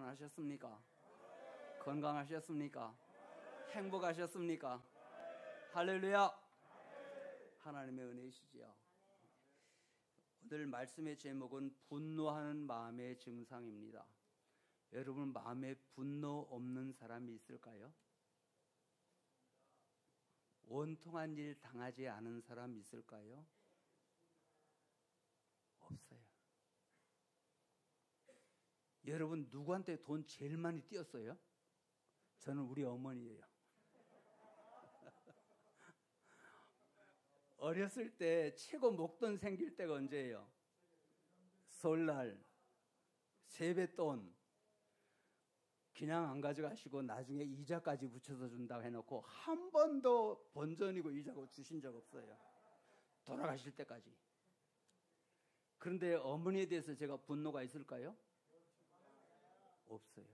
평안하셨습니까? 건강하셨습니까? 행복하셨습니까? 할렐루야! 하나님의 은혜이시지요. 오늘 말씀의 제목은 분노하는 마음의 증상입니다. 여러분 마음에 분노 없는 사람이 있을까요? 원통한 일 당하지 않은 사람 있을까요? 없어요. 여러분 누구한테 돈 제일 많이 띄었어요? 저는 우리 어머니예요. 어렸을 때 최고 목돈 생길 때가 언제예요? 설날, 세뱃돈 그냥 안 가져가시고 나중에 이자까지 붙여서 준다고 해놓고 한 번도 본전이고 이자고 주신 적 없어요. 돌아가실 때까지. 그런데 어머니에 대해서 제가 분노가 있을까요? 없어요.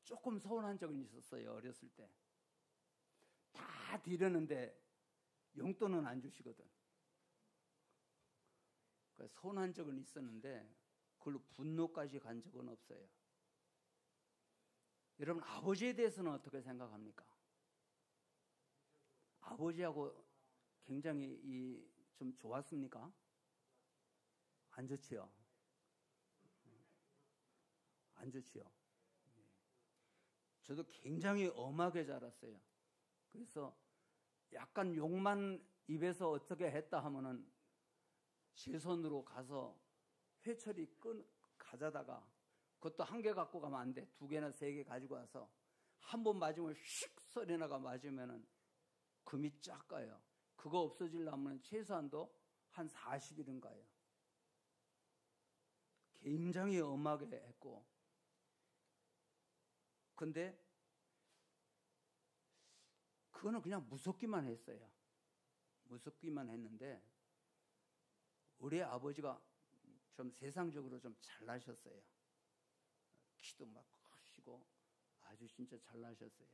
조금 서운한 적은 있었어요. 어렸을 때. 다 드렸는데 용돈은 안 주시거든. 그래서 서운한 적은 있었는데 그걸로 분노까지 간 적은 없어요. 여러분 아버지에 대해서는 어떻게 생각합니까? 아버지하고 굉장히 좀 좋았습니까? 안 좋지요. 안 좋지요. 저도 굉장히 엄하게 자랐어요. 그래서 약간 욕만 입에서 어떻게 했다 하면은 제 손으로 가서 회초리 가져다가 그것도 한 개 갖고 가면 안 돼. 2개나 3개 가지고 와서 한 번 맞으면 휙 소리 나가 맞으면은 금이 쫙 가요. 그거 없어지려면 최소한도 한 40일은 가요. 굉장히 엄하게 했고 근데 그거는 그냥 무섭기만 했어요. 무섭기만 했는데 우리 아버지가 좀 세상적으로 좀 잘나셨어요. 키도 막 크시고 아주 진짜 잘나셨어요.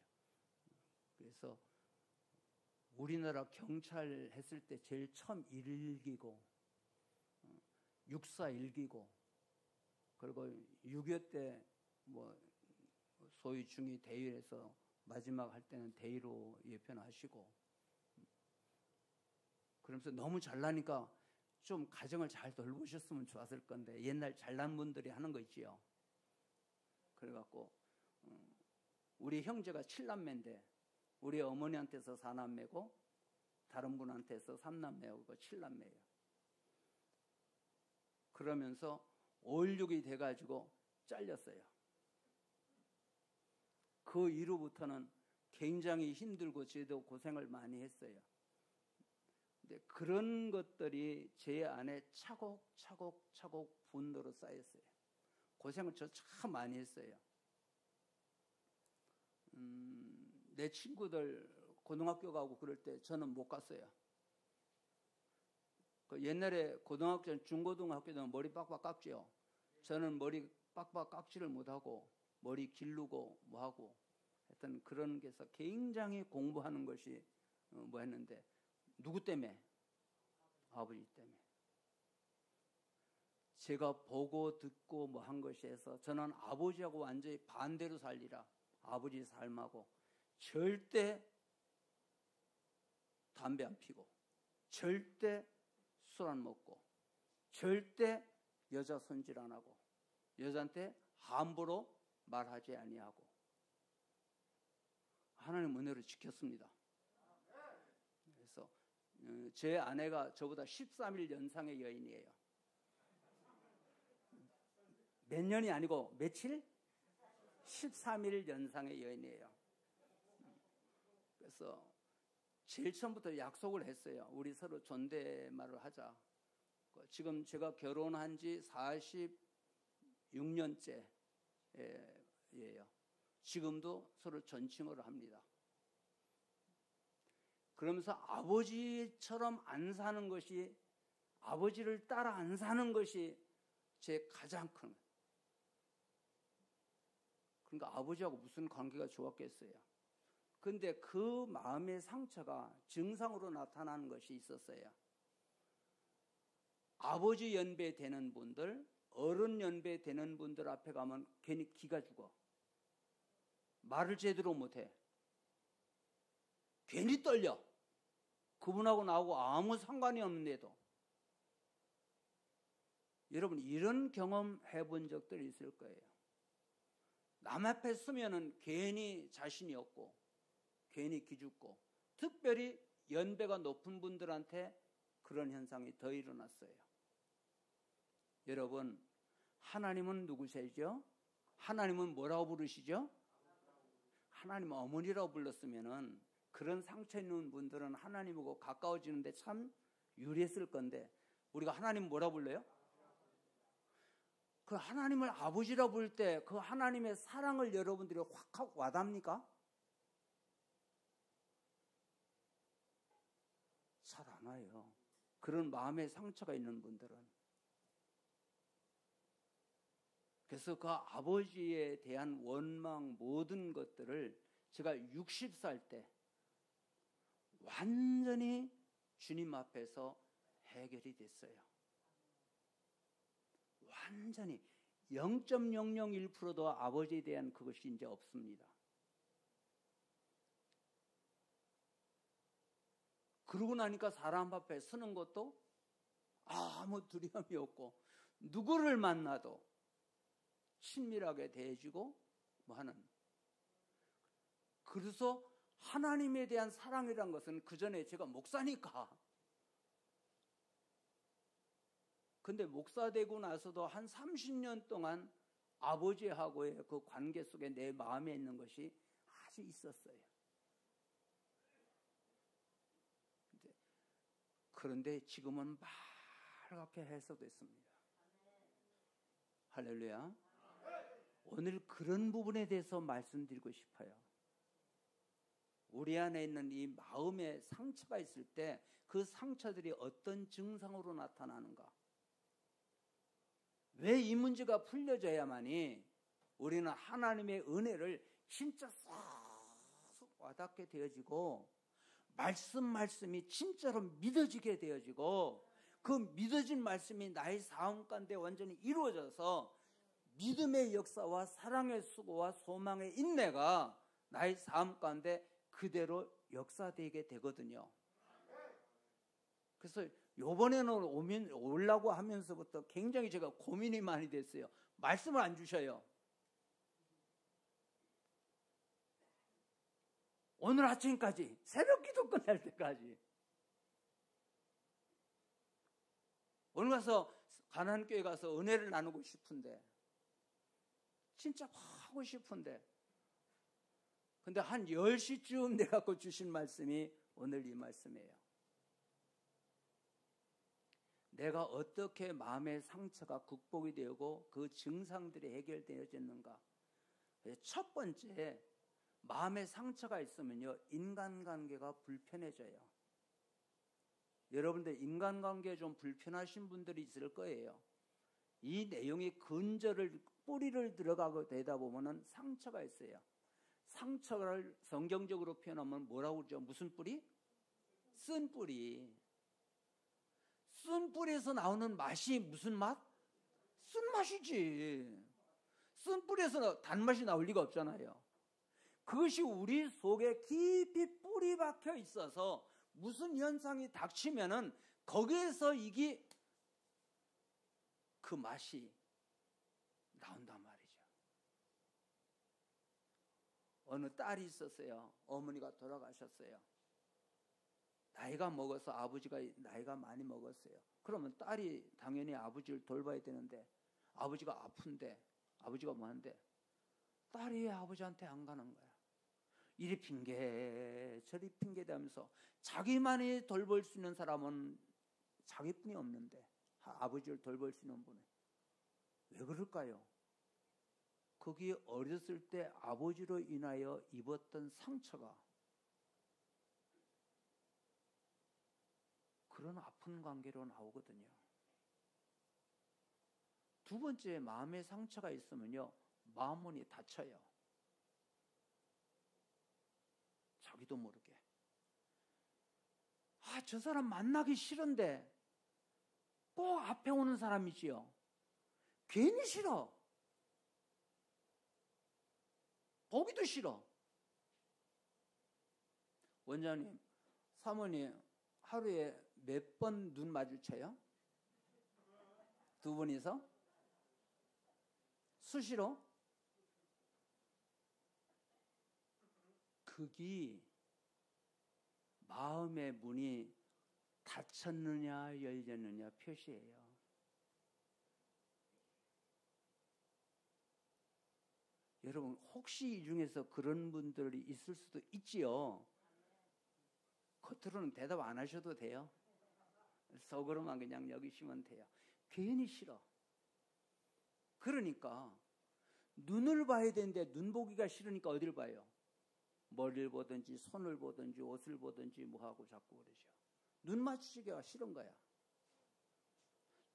그래서 우리나라 경찰 했을 때 제일 처음 일기고 육사 일기고 그리고 6.25 때 뭐 소위 중위 대위에서 마지막 할 때는 대위로 예편하시고 그러면서 너무 잘나니까 좀 가정을 잘 돌보셨으면 좋았을 건데 옛날 잘난 분들이 하는 거 있지요. 그래갖고 우리 형제가 7남매인데 우리 어머니한테서 4남매고 다른 분한테서 3남매고 7남매예요. 그러면서 5.16이 돼가지고 잘렸어요. 그 이후부터는 굉장히 힘들고 저도 고생을 많이 했어요. 근데 그런 것들이 제 안에 차곡차곡 분노로 쌓였어요. 고생을 저 참 많이 했어요. 내 친구들 고등학교 가고 그럴 때 저는 못 갔어요. 그 옛날에 고등학교, 중고등학교 때는 머리 빡빡 깎지요. 저는 머리 빡빡 깎지를 못하고 머리 기르고 뭐하고 하여튼 그런 게서 굉장히 공부하는 것이 뭐 했는데 누구 때문에? 아버지 때문에. 제가 보고 듣고 뭐 한 것이 해서 저는 아버지하고 완전히 반대로 살리라. 아버지 삶하고 절대 담배 안 피고 절대 술 안 먹고 절대 여자 손질 안 하고 여자한테 함부로 말하지 아니하고 하나님 은혜로 지켰습니다. 그래서 제 아내가 저보다 13일 연상의 여인이에요. 몇 년이 아니고 며칠? 13일 연상의 여인이에요. 그래서 제일 처음부터 약속을 했어요. 우리 서로 존댓말을 하자. 지금 제가 결혼한 지 46년째예요. 지금도 서로 존칭을 합니다. 그러면서 아버지처럼 안 사는 것이, 아버지를 따라 안 사는 것이 제 가장 큰, 그러니까 아버지하고 무슨 관계가 좋았겠어요. 근데 그 마음의 상처가 증상으로 나타나는 것이 있었어요. 아버지 연배 되는 분들, 어른 연배 되는 분들 앞에 가면 괜히 기가 죽어. 말을 제대로 못해. 괜히 떨려. 그분하고 나하고 아무 상관이 없는데도. 여러분, 이런 경험 해본 적들이 있을 거예요. 남 앞에 서면은 괜히 자신이 없고, 괜히 기죽고, 특별히 연배가 높은 분들한테 그런 현상이 더 일어났어요. 여러분, 하나님은 누구시죠? 하나님은 뭐라고 부르시죠? 하나님 어머니라고 불렀으면은 그런 상처 있는 분들은 하나님하고 가까워지는데 참 유리했을 건데, 우리가 하나님 뭐라 불러요? 그 하나님을 아버지라 부를 때 그 하나님의 사랑을 여러분들이 확 와닿습니까? 잘 안 와요. 그런 마음의 상처가 있는 분들은. 그래서 그 아버지에 대한 원망 모든 것들을 제가 60살 때 완전히 주님 앞에서 해결이 됐어요. 완전히 0.001%도 아버지에 대한 그것이 이제 없습니다. 그러고 나니까 사람 앞에 서는 것도 아무 두려움이 없고, 누구를 만나도 친밀하게 대해주고 뭐 하는. 그래서 하나님에 대한 사랑이란 것은 그 전에 제가 목사니까. 근데 목사 되고 나서도 한 30년 동안 아버지하고의 그 관계 속에 내 마음에 있는 것이 아주 있었어요. 그런데 지금은 빨갛게 해소됐습니다. 할렐루야. 오늘 그런 부분에 대해서 말씀드리고 싶어요. 우리 안에 있는 이 마음의 상처가 있을 때 그 상처들이 어떤 증상으로 나타나는가? 왜 이 문제가 풀려져야만이 우리는 하나님의 은혜를 진짜 쏙 와닿게 되어지고, 말씀이 진짜로 믿어지게 되어지고, 그 믿어진 말씀이 나의 삶 가운데 완전히 이루어져서 믿음의 역사와 사랑의 수고와 소망의 인내가 나의 삶 가운데 그대로 역사되게 되거든요. 그래서 요번에는 오려고 하면서부터 굉장히 제가 고민이 많이 됐어요. 말씀을 안 주셔요. 오늘 아침까지, 새벽 기도 끝날 때까지. 오늘 가서 가난교회 가서 은혜를 나누고 싶은데, 진짜 하고 싶은데, 근데 한 10시쯤 내가 주신 말씀이 오늘 이 말씀이에요. 내가 어떻게 마음의 상처가 극복이 되고 그 증상들이 해결되어졌는가. 첫 번째, 마음의 상처가 있으면요, 인간관계가 불편해져요. 여러분들 인간관계에 좀 불편하신 분들이 있을 거예요. 이 내용이 근절을, 뿌리를 들어가고 되다 보면은 상처가 있어요. 상처를 성경적으로 표현하면 뭐라고 그러죠? 무슨 뿌리? 쓴 뿌리. 쓴 뿌리에서 나오는 맛이 무슨 맛? 쓴 맛이지. 쓴 뿌리에서 단맛이 나올 리가 없잖아요. 그것이 우리 속에 깊이 뿌리 박혀 있어서 무슨 현상이 닥치면은 거기에서 이게 그 맛이 나온단 말이죠. 어느 딸이 있었어요. 어머니가 돌아가셨어요. 나이가 먹어서 아버지가 나이가 많이 먹었어요. 그러면 딸이 당연히 아버지를 돌봐야 되는데, 아버지가 아픈데, 아버지가 뭐한데, 딸이 아버지한테 안 가는 거야. 이리 핑계 저리 핑계 대면서 자기만이 돌볼 수 있는 사람은 자기뿐이 없는데 아버지를 돌볼 수 있는 분은 왜 그럴까요? 거기 어렸을 때 아버지로 인하여 입었던 상처가 그런 아픈 관계로 나오거든요. 두 번째, 마음의 상처가 있으면요, 마음문이 닫혀요. 자기도 모르게. 저 사람 만나기 싫은데 꼭 앞에 오는 사람이지요. 괜히 싫어. 보기도 싫어. 원장님, 사모님 하루에 몇 번 눈 마주쳐요? 두 분이서? 수시로? 그게 마음의 문이 닫혔느냐 열렸느냐 표시예요. 여러분 혹시 이 중에서 그런 분들이 있을 수도 있지요. 겉으로는 대답 안 하셔도 돼요. 속으로만 그냥 여기시면 돼요. 괜히 싫어. 그러니까 눈을 봐야 되는데 눈 보기가 싫으니까 어딜 봐요? 머리를 보든지 손을 보든지 옷을 보든지 뭐하고 자꾸 그러죠. 눈 마주치기가 싫은 거야.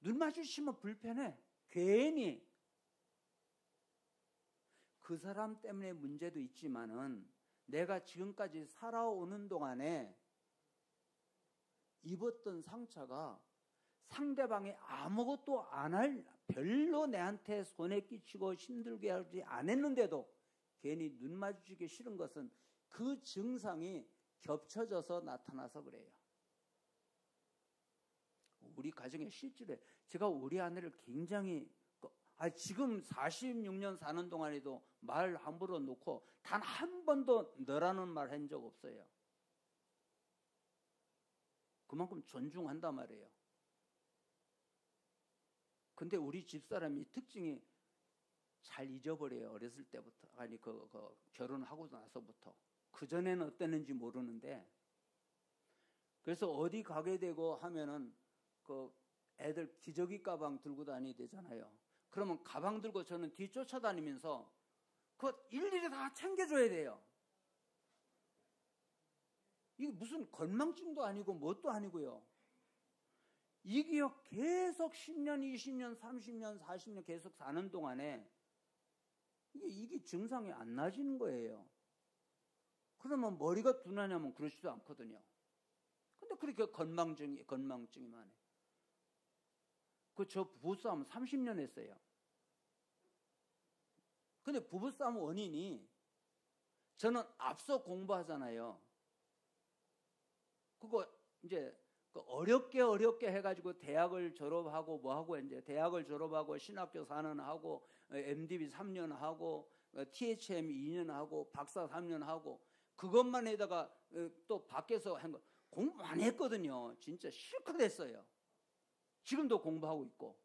눈 마주치면 불편해. 괜히. 그 사람 때문에 문제도 있지만은 내가 지금까지 살아오는 동안에 입었던 상처가 상대방이 아무것도 안 할, 별로 내한테 손해 끼치고 힘들게 하지 않았는데도 괜히 눈 마주치기 싫은 것은 그 증상이 겹쳐져서 나타나서 그래요. 우리 가정에 실제로 제가 우리 아내를 굉장히 지금 46년 사는 동안에도 말 함부로 놓고 단 한 번도 너라는 말 한 적 없어요. 그만큼 존중한단 말이에요. 근데 우리 집사람이 특징이 잘 잊어버려요. 어렸을 때부터. 아니 결혼하고 나서부터. 그전에는 어땠는지 모르는데, 그래서 어디 가게 되고 하면은 애들 기저귀 가방 들고 다니게 되잖아요. 그러면 가방 들고 저는 뒤 쫓아다니면서 일일이 다 챙겨줘야 돼요. 이게 무슨 건망증도 아니고 뭣도 아니고요. 이게요, 계속 10년, 20년, 30년, 40년 계속 사는 동안에 이게 증상이 안 나아지는 거예요. 그러면 머리가 둔하냐면 그렇지도 않거든요. 근데 그렇게 건망증이만 해. 저 부부싸움 30년 했어요. 근데 부부싸움 원인이 저는 앞서 공부하잖아요. 그거 이제 어렵게 해가지고 대학을 졸업하고 뭐하고 이제 대학을 졸업하고 신학교 4년 하고 MDB 3년 하고 THM 2년 하고 박사 3년 하고 그것만 해다가 또 밖에서 한 거 공부 많이 했거든요. 진짜 실컷 했어요. 지금도 공부하고 있고.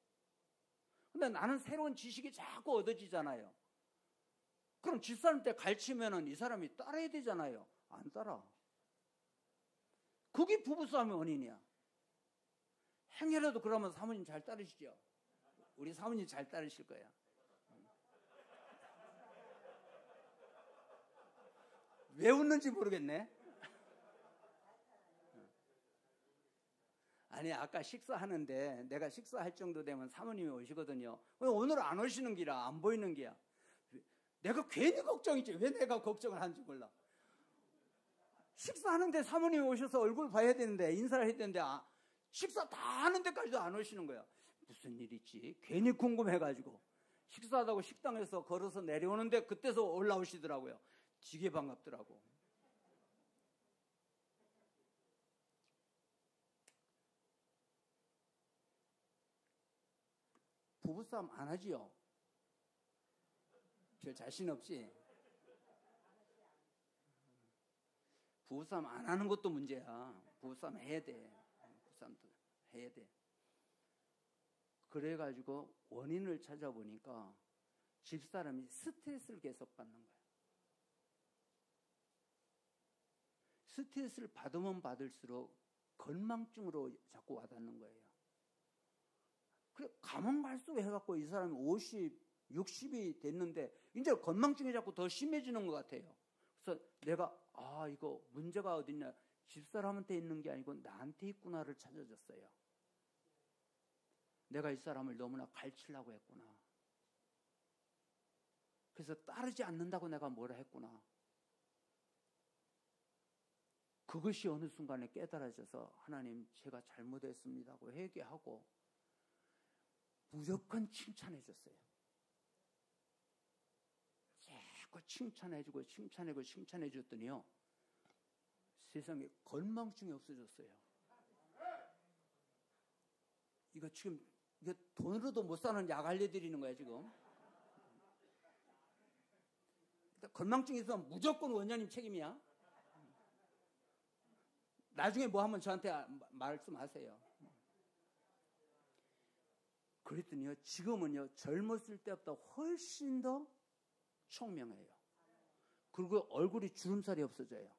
근데 나는 새로운 지식이 자꾸 얻어지잖아요. 그럼 집사람한테 가르치면은 이 사람이 따라야 되잖아요. 안 따라. 그게 부부싸움의 원인이야. 행여라도 그러면 사모님 잘 따르시죠? 우리 사모님 잘 따르실 거야. 왜 웃는지 모르겠네. 아니 아까 식사하는데 내가 식사할 정도 되면 사모님이 오시거든요. 오늘 안 오시는 기라 안 보이는 기야. 내가 괜히 걱정이지. 왜 내가 걱정을 하는지 몰라. 식사하는데 사모님이 오셔서 얼굴 봐야 되는데 인사를 해야 되는데 식사 다 하는 데까지도 안 오시는 거야. 무슨 일 있지? 괜히 궁금해가지고 식사하다고 식당에서 걸어서 내려오는데 그때서 올라오시더라고요. 되게 반갑더라고. 부부싸움 안 하지요? 별 자신 없지? 부부싸움 안 하는 것도 문제야. 부부싸움 해야 돼. 부부싸움도 해야 돼. 그래가지고 원인을 찾아보니까 집사람이 스트레스를 계속 받는 거야. 스트레스를 받으면 받을수록 건망증으로 자꾸 와닿는 거예요. 그래, 가면 갈수록 해갖고 이 사람이 50, 60이 됐는데 이제 건망증이 자꾸 더 심해지는 것 같아요. 그래서 내가 이거 문제가 어딨냐, 집사람한테 있는 게 아니고 나한테 있구나를 찾아줬어요. 내가 이 사람을 너무나 갈치려고 했구나. 그래서 따르지 않는다고 내가 뭐라 했구나. 그것이 어느 순간에 깨달아져서 하나님 제가 잘못했습니다고 회개하고 무조건 칭찬해 줬어요. 자꾸 칭찬해 줬더니요. 세상에 건망증이 없어졌어요. 이거 지금 이게 돈으로도 못 사는 약 알려드리는 거야 지금. 건망증이 있으면 무조건 원장님 책임이야. 나중에 뭐 하면 저한테 말씀하세요. 그랬더니요, 지금은요, 젊었을 때보다 훨씬 더 총명해요. 그리고 얼굴이 주름살이 없어져요.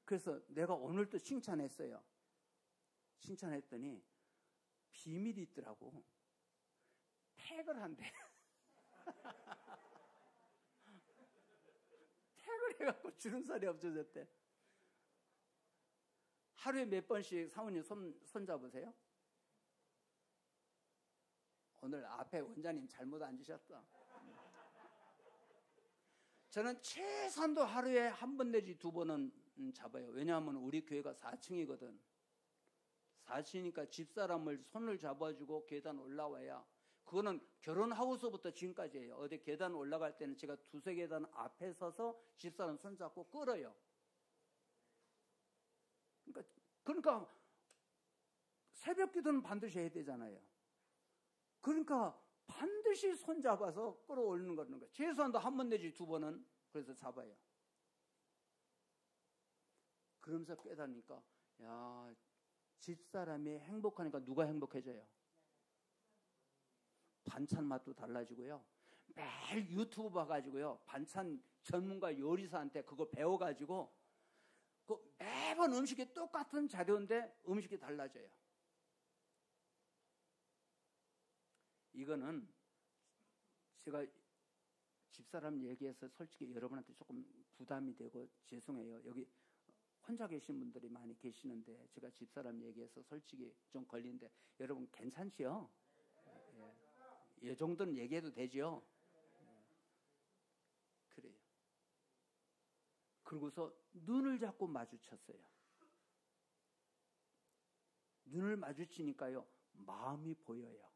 그래서 내가 오늘 또 칭찬했어요. 칭찬했더니 비밀이 있더라고. 팩을 한대. 팩을 해갖고 주름살이 없어졌대. 하루에 몇 번씩 사모님 손 잡으세요? 오늘 앞에 원장님 잘못 앉으셨다. 저는 최소한도 하루에 한 번 내지 두 번은 잡아요. 왜냐하면 우리 교회가 4층이거든. 4층이니까 집사람을 손을 잡아주고 계단 올라와야, 그거는 결혼하고서부터 지금까지예요. 어디 계단 올라갈 때는 제가 두세 계단 앞에 서서 집사람 손 잡고 끌어요. 그러니까 새벽 기도는 반드시 해야 되잖아요. 그러니까 반드시 손 잡아서 끌어올리는 거는 거예요. 최소한도 한 번 내지 두 번은 그래서 잡아요. 그러면서 깨닫니까, 야, 집사람이 행복하니까 누가 행복해져요? 반찬 맛도 달라지고요. 매일 유튜브 봐가지고요. 반찬 전문가 요리사한테 그거 배워가지고 매번 음식이 똑같은 자료인데 음식이 달라져요. 이거는 제가 집사람 얘기해서 솔직히 여러분한테 조금 부담이 되고 죄송해요. 여기 혼자 계신 분들이 많이 계시는데 제가 집사람 얘기해서 솔직히 좀 걸리는데 여러분 괜찮지요? 이 정도는 얘기해도 되죠? 그래요. 그러고서 눈을 자꾸 마주쳤어요. 눈을 마주치니까요, 마음이 보여요.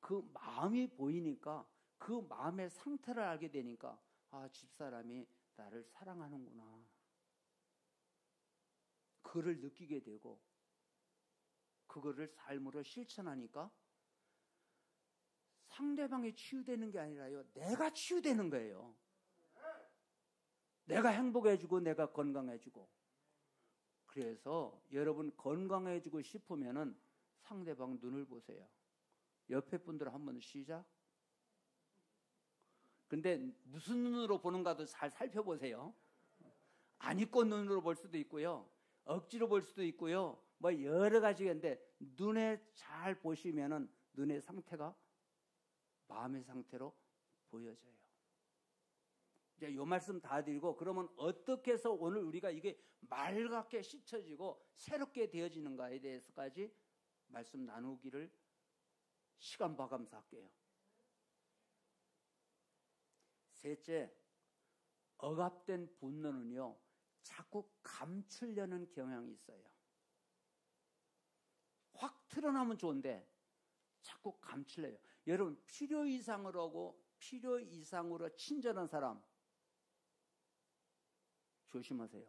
그 마음이 보이니까 그 마음의 상태를 알게 되니까, 아, 집사람이 나를 사랑하는구나. 그걸 느끼게 되고 그거를 삶으로 실천하니까 상대방이 치유되는 게 아니라요, 내가 치유되는 거예요. 내가 행복해지고 내가 건강해지고. 그래서 여러분 건강해지고 싶으면은 상대방 눈을 보세요. 옆에 분들 한번 시작. 근데 무슨 눈으로 보는가도 잘 살펴보세요. 안 입고 눈으로 볼 수도 있고요, 억지로 볼 수도 있고요, 뭐 여러 가지가 있는데 눈에 잘 보시면은 눈의 상태가 마음의 상태로 보여져요. 이제 이 말씀 다 드리고, 그러면 어떻게 해서 오늘 우리가 이게 맑게 씻혀지고 새롭게 되어지는가에 대해서까지 말씀 나누기를 시간 봐가면서 할게요. 셋째, 억압된 분노는요, 자꾸 감추려는 경향이 있어요. 확 드러나면 좋은데 자꾸 감추려요. 여러분, 필요 이상으로 하고 필요 이상으로 친절한 사람 조심하세요.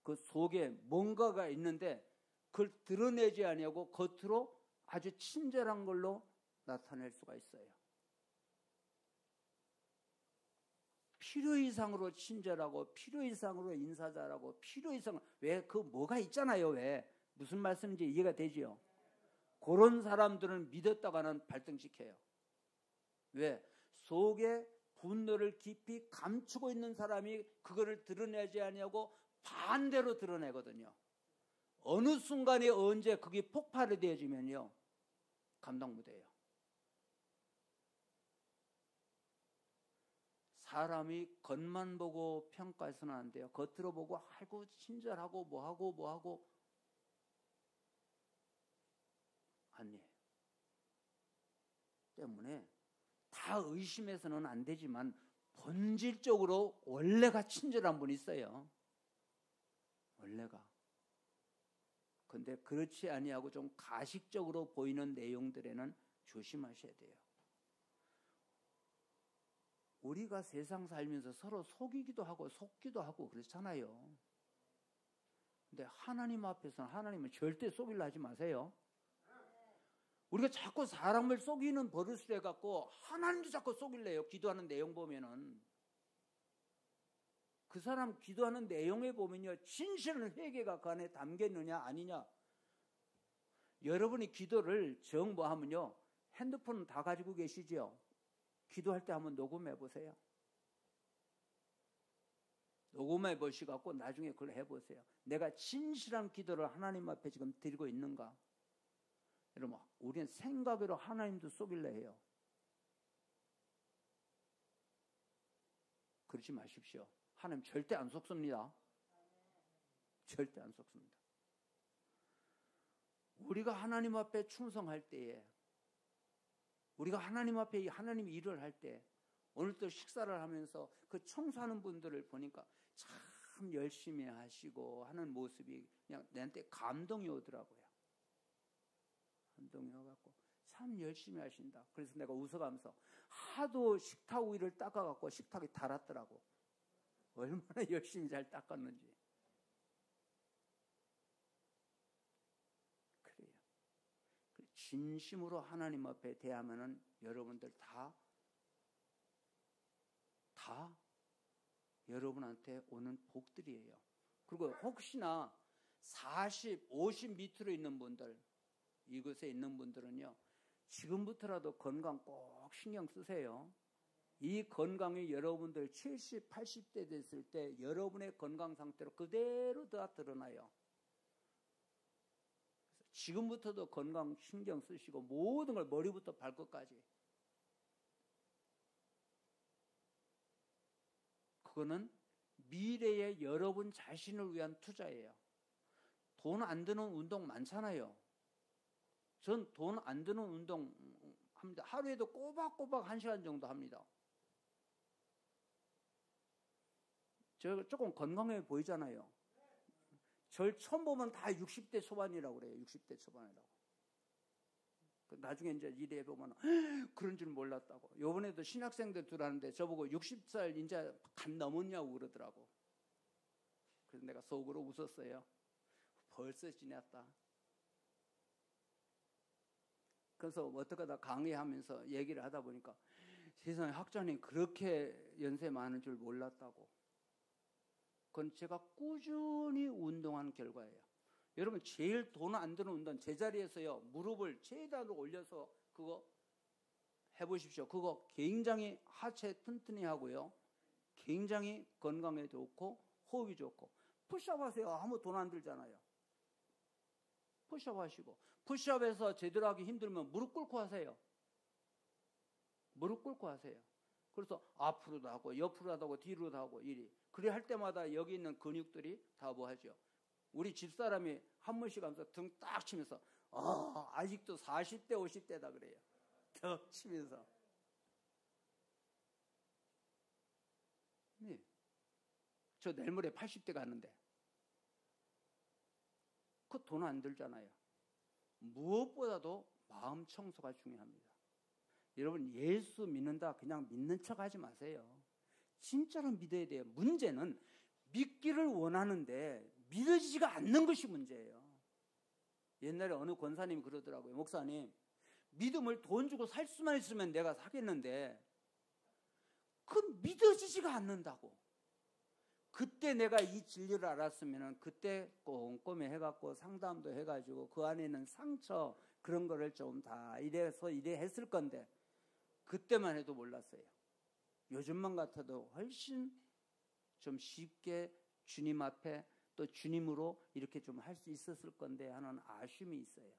그 속에 뭔가가 있는데 그걸 드러내지 아니하고 겉으로 아주 친절한 걸로 나타낼 수가 있어요. 필요 이상으로 친절하고 필요 이상으로 인사 잘하고 필요 이상으로, 왜 그 뭐가 있잖아요. 왜 무슨 말씀인지 이해가 되지요? 그런 사람들은 믿었다가는 발등시켜요. 왜? 속에 분노를 깊이 감추고 있는 사람이 그거를 드러내지 아니하고 반대로 드러내거든요. 어느 순간에 언제 그게 폭발이 되어지면요, 감당 못해요. 사람이 겉만 보고 평가해서는 안 돼요. 겉으로 보고 아이고 친절하고 뭐하고 아니에요. 때문에 다 의심해서는 안 되지만 본질적으로 원래가 친절한 분이 있어요. 원래가. 근데 그렇지 아니하고 좀 가식적으로 보이는 내용들에는 조심하셔야 돼요. 우리가 세상 살면서 서로 속이기도 하고 속기도 하고 그렇잖아요. 근데 하나님 앞에서는 하나님은 절대 속이려 하지 마세요. 우리가 자꾸 사람을 속이는 버릇을 해갖고 하나님도 자꾸 속일래요. 기도하는 내용 보면은. 그 사람 기도하는 내용에 보면요, 진실한 회개가 그 안에 담겨 있느냐 아니냐. 여러분이 기도를 정보하면요, 핸드폰 다 가지고 계시죠? 기도할 때 한번 녹음해 보세요. 녹음해 보시고 나중에 그걸 해보세요. 내가 진실한 기도를 하나님 앞에 지금 드리고 있는가? 여러분, 우리는 생각으로 하나님도 속일래 해요. 그러지 마십시오. 하나님 절대 안 속습니다. 절대 안 속습니다. 우리가 하나님 앞에 충성할 때에, 우리가 하나님 앞에 하나님 일을 할 때, 오늘도 식사를 하면서 그 청소하는 분들을 보니까 참 열심히 하시고 하는 모습이 그냥 내한테 감동이 오더라고요. 감동이 와갖고 참 열심히 하신다. 그래서 내가 웃어가면서 하도 식탁 위를 닦아갖고 식탁이 닳았더라고. 얼마나 열심히 잘 닦았는지. 그래요. 진심으로 하나님 앞에 대하면은 여러분들 다 여러분한테 오는 복들이에요. 그리고 혹시나 40, 50 밑으로 있는 분들, 이곳에 있는 분들은요, 지금부터라도 건강 꼭 신경 쓰세요. 이 건강이 여러분들 70, 80대 됐을 때 여러분의 건강 상태로 그대로 다 드러나요. 지금부터도 건강 신경 쓰시고 모든 걸 머리부터 발끝까지. 그거는 미래의 여러분 자신을 위한 투자예요. 돈 안 드는 운동 많잖아요. 전 돈 안 드는 운동 합니다. 하루에도 꼬박꼬박 1시간 정도 합니다. 저 조금 건강해 보이잖아요. 절 처음 보면 다 60대 초반이라고 그래요. 60대 초반이라고. 나중에 이제 일해 보면 그런 줄 몰랐다고. 요번에도 신학생들 들어왔는데 저보고 60살 이제 간 넘었냐고 그러더라고. 그래서 내가 속으로 웃었어요. 벌써 지났다. 그래서 어떻게 하다 강의하면서 얘기를 하다 보니까 세상에 학자님 그렇게 연세 많은 줄 몰랐다고. 그건 제가 꾸준히 운동한 결과예요. 여러분 제일 돈 안 드는 운동 제자리에서요 무릎을 최대한으로 올려서 그거 해보십시오. 그거 굉장히 하체 튼튼히 하고요, 굉장히 건강에 좋고 호흡이 좋고. 푸시업 하세요. 아무 돈 안 들잖아요. 푸시업 하시고, 푸시업에서 제대로 하기 힘들면 무릎 꿇고 하세요. 무릎 꿇고 하세요. 그래서 앞으로도 하고 옆으로도 하고 뒤로도 하고 이리. 그래 할 때마다 여기 있는 근육들이 다 뭐 하죠? 우리 집사람이 한 번씩 하면서 등 딱 치면서 아직도 40대 50대다 그래요. 턱 치면서. 네. 저 내일 모레 80대 가는데 그 돈 안 들잖아요. 무엇보다도 마음 청소가 중요합니다. 여러분 예수 믿는다 그냥 믿는 척 하지 마세요. 진짜로 믿어야 돼요. 문제는 믿기를 원하는데 믿어지지가 않는 것이 문제예요. 옛날에 어느 권사님이 그러더라고요. 목사님, 믿음을 돈 주고 살 수만 있으면 내가 사겠는데 그 믿어지지가 않는다고. 그때 내가 이 진리를 알았으면 그때 꼼꼼히 해갖고 상담도 해가지고 그 안에 있는 상처 그런 거를 좀 다 이래서 이래 했을 건데 그때만 해도 몰랐어요. 요즘만 같아도 훨씬 좀 쉽게 주님 앞에 또 주님으로 이렇게 좀 할 수 있었을 건데 하는 아쉬움이 있어요.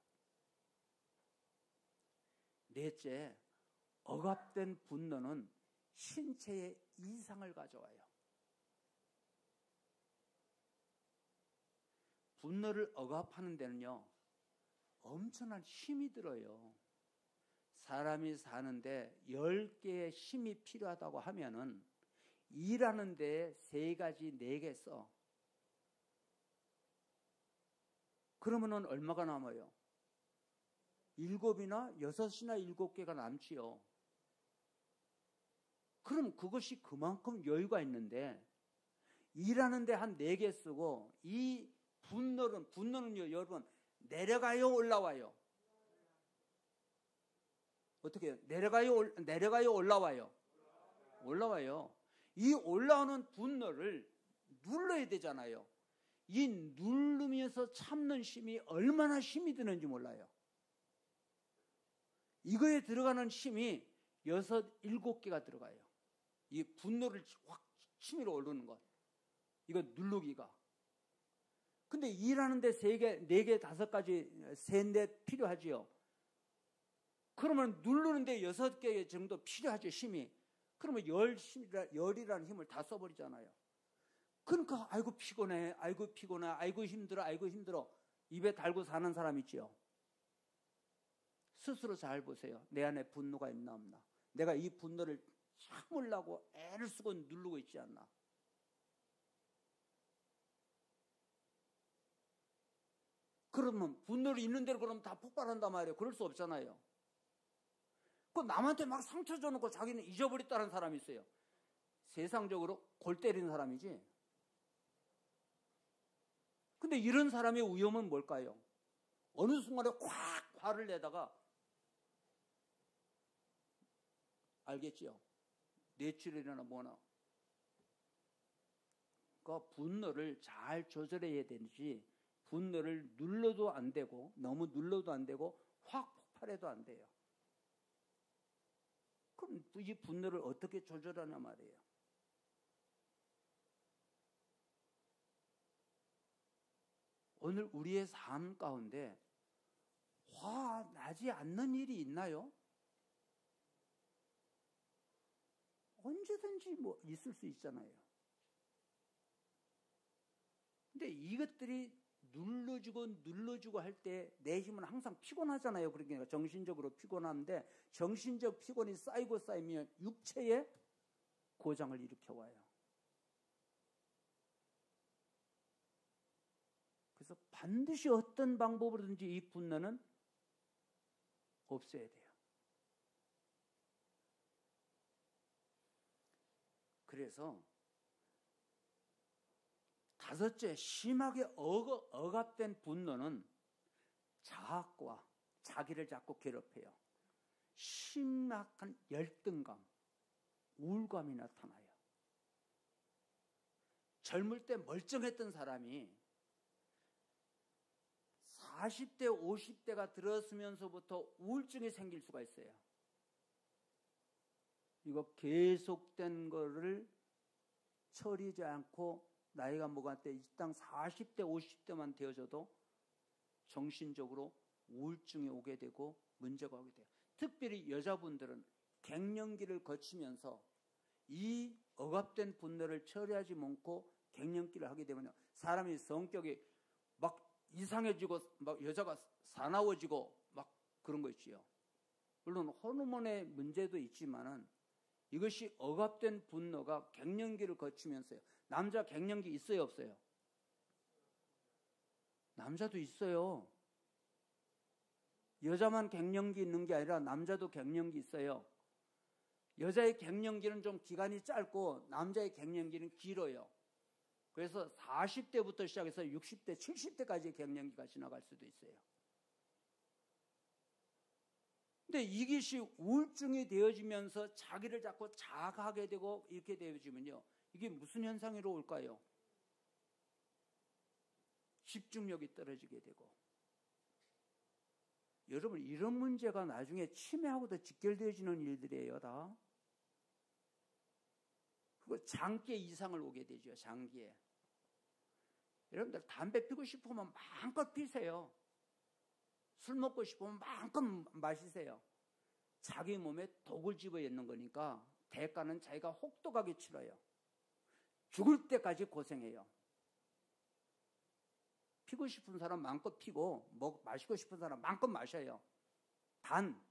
넷째, 억압된 분노는 신체에 이상을 가져와요. 분노를 억압하는 데는요, 엄청난 힘이 들어요. 사람이 사는데 10개의 힘이 필요하다고 하면은 일하는 데에 3가지, 4개 써. 그러면은 얼마가 남아요? 7이나 6이나 7개가 남지요. 그럼 그것이 그만큼 여유가 있는데 일하는데 한 4개 쓰고 이 분노는요, 여러분, 내려가요, 올라와요? 어떻게 해요? 내려가요, 올라와요? 올라와요. 이 올라오는 분노를 눌러야 되잖아요. 이 누르면서 참는 힘이 얼마나 힘이 드는지 몰라요. 이거에 들어가는 힘이 6, 7개가 들어가요. 이 분노를 확 치밀어 오르는 것. 이거 누르기가. 근데 일하는데 3개, 4개, 5가지, 3, 4 필요하지요. 그러면 누르는데 6개 정도 필요하죠, 힘이. 그러면 열이라는 힘을 다 써버리잖아요. 그러니까 아이고 피곤해, 아이고 피곤해, 아이고 힘들어, 아이고 힘들어. 입에 달고 사는 사람 있지요. 스스로 잘 보세요. 내 안에 분노가 있나 없나. 내가 이 분노를 참으려고 애를 쓰고 누르고 있지 않나. 그러면 분노를 있는 대로 그러면 다 폭발한단 말이에요. 그럴 수 없잖아요. 그 남한테 막 상처 줘놓고 자기는 잊어버렸다는 사람이 있어요. 세상적으로 골 때리는 사람이지. 근데 이런 사람의 위험은 뭘까요? 어느 순간에 콱 화를 내다가, 알겠지요? 뇌출혈이나 뭐나. 그러니까 분노를 잘 조절해야 되는지, 분노를 눌러도 안 되고, 너무 눌러도 안 되고, 확 폭발해도 안 돼요. 그럼 이 분노를 어떻게 조절하냐 말이에요. 오늘 우리의 삶 가운데 화 나지 않는 일이 있나요? 언제든지 뭐 있을 수 있잖아요. 근데 이것들이 눌러주고 할 때 내 힘은 항상 피곤하잖아요. 그러니까 정신적으로 피곤한데 정신적 피곤이 쌓이면 육체에 고장을 일으켜와요. 그래서 반드시 어떤 방법으로든지 이 분노는 없애야 돼요. 그래서 5째, 심하게 억압된 분노는 자학과 자기를 자꾸 괴롭혀요. 심각한 열등감, 우울감이 나타나요. 젊을 때 멀쩡했던 사람이 40대, 50대가 들었으면서부터 우울증이 생길 수가 있어요. 이거 계속된 거를 처리하지 않고 나이가 먹을 때 이 땅 40대, 50대만 되어져도 정신적으로 우울증이 오게 되고 문제가 오게 돼요. 특별히 여자분들은 갱년기를 거치면서 이 억압된 분노를 처리하지 않고 갱년기를 하게 되면 사람이 성격이 막 이상해지고 막 여자가 사나워지고 막 그런 거 있지요. 물론 호르몬의 문제도 있지만은 이것이 억압된 분노가 갱년기를 거치면서요. 남자 갱년기 있어요, 없어요? 남자도 있어요. 여자만 갱년기 있는 게 아니라 남자도 갱년기 있어요. 여자의 갱년기는 좀 기간이 짧고 남자의 갱년기는 길어요. 그래서 40대부터 시작해서 60대, 70대까지 갱년기가 지나갈 수도 있어요. 근데 이것이 우울증이 되어지면서 자기를 자꾸 자각하게 되고 이렇게 되어지면요. 이게 무슨 현상으로 올까요? 집중력이 떨어지게 되고. 여러분, 이런 문제가 나중에 치매하고도 직결되어지는 일들이에요, 다. 그리고 장기에 이상을 오게 되죠, 장기에. 여러분들 담배 피고 싶으면 마음껏 피세요. 술 먹고 싶으면 마음껏 마시세요. 자기 몸에 독을 집어넣는 거니까 대가는 자기가 혹독하게 치러요. 죽을 때까지 고생해요. 피고 싶은 사람 마음껏 피고 마시고 싶은 사람 마음껏 마셔요. 단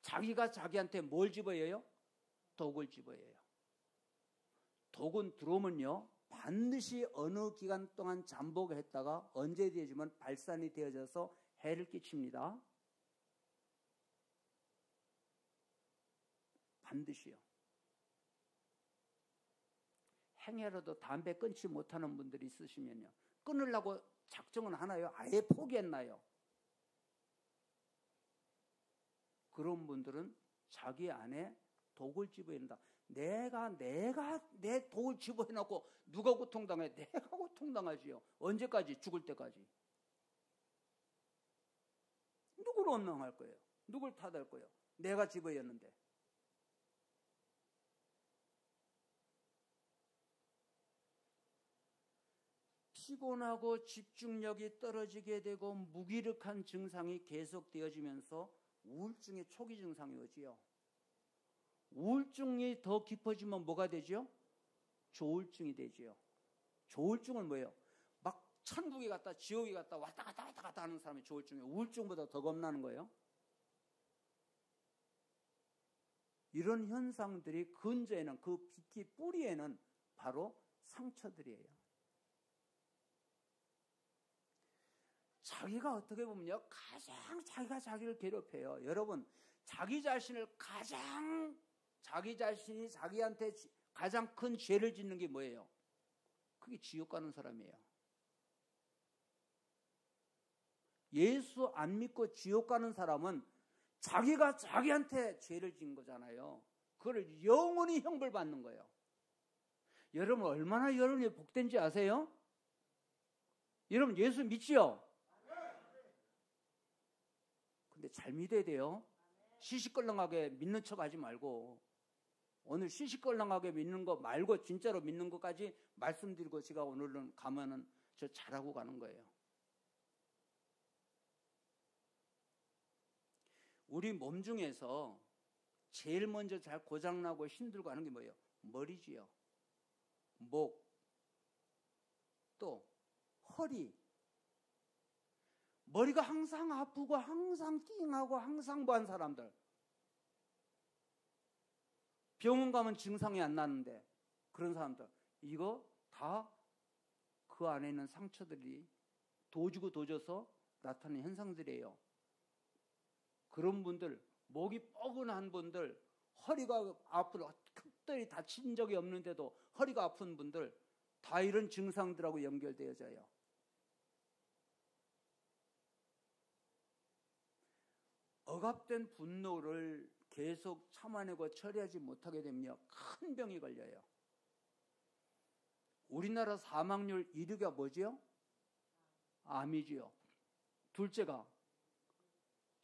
자기가 자기한테 뭘 집어넣어요? 독을 집어넣어요. 독은 들어오면요 반드시 어느 기간 동안 잠복했다가 언제 되어지면 발산이 되어져서 해를 끼칩니다. 반드시요. 행여라도 담배 끊지 못하는 분들이 있으시면요. 끊으려고 작정은 하나요? 아예 포기했나요? 그런 분들은 자기 안에 독을 집어넣는다. 내가 내 독을 집어넣고 누가 고통당해? 내가 고통당하지요. 언제까지? 죽을 때까지. 누구를 원망할 거예요? 누굴 탓할 거예요? 내가 집어였는데. 피곤하고 집중력이 떨어지게 되고 무기력한 증상이 계속되어지면서 우울증의 초기 증상이 오지요. 우울증이 더 깊어지면 뭐가 되죠? 조울증이 되지요. 조울증은 뭐예요? 막 천국에 갔다 지옥에 갔다 왔다 갔다 하는 사람이 조울증이에요. 우울증보다 더 겁나는 거예요. 이런 현상들이 근저에는 그 깊이 뿌리에는 바로 상처들이에요. 자기가 어떻게 보면요, 가장 자기가 자기를 괴롭혀요. 여러분, 자기 자신이 자기한테 가장 큰 죄를 짓는 게 뭐예요? 그게 지옥 가는 사람이에요. 예수 안 믿고 지옥 가는 사람은 자기가 자기한테 죄를 지은 거잖아요. 그걸 영원히 형벌 받는 거예요. 여러분, 얼마나 여러분이 복된지 아세요? 여러분, 예수 믿지요? 근데 잘 믿어야 돼요. 시시껄렁하게 믿는 척 하지 말고, 오늘 시시껄렁하게 믿는 거 말고 진짜로 믿는 것까지 말씀드리고 제가 오늘은 가면은 저 잘하고 가는 거예요. 우리 몸 중에서 제일 먼저 잘 고장나고 힘들고 하는 게 뭐예요? 머리지요. 목, 또 허리. 머리가 항상 아프고 항상 띵하고 항상 뭐한 사람들. 병원 가면 증상이 안 나는데 그런 사람들. 이거 다 그 안에 있는 상처들이 도지고 도져서 나타나는 현상들이에요. 그런 분들, 목이 뻐근한 분들, 허리가 아프고 특별히 다친 적이 없는데도 허리가 아픈 분들 다 이런 증상들하고 연결되어져요. 억압된 분노를 계속 참아내고 처리하지 못하게 되면 큰 병이 걸려요. 우리나라 사망률 1위가 뭐지요? 암이지요. 둘째가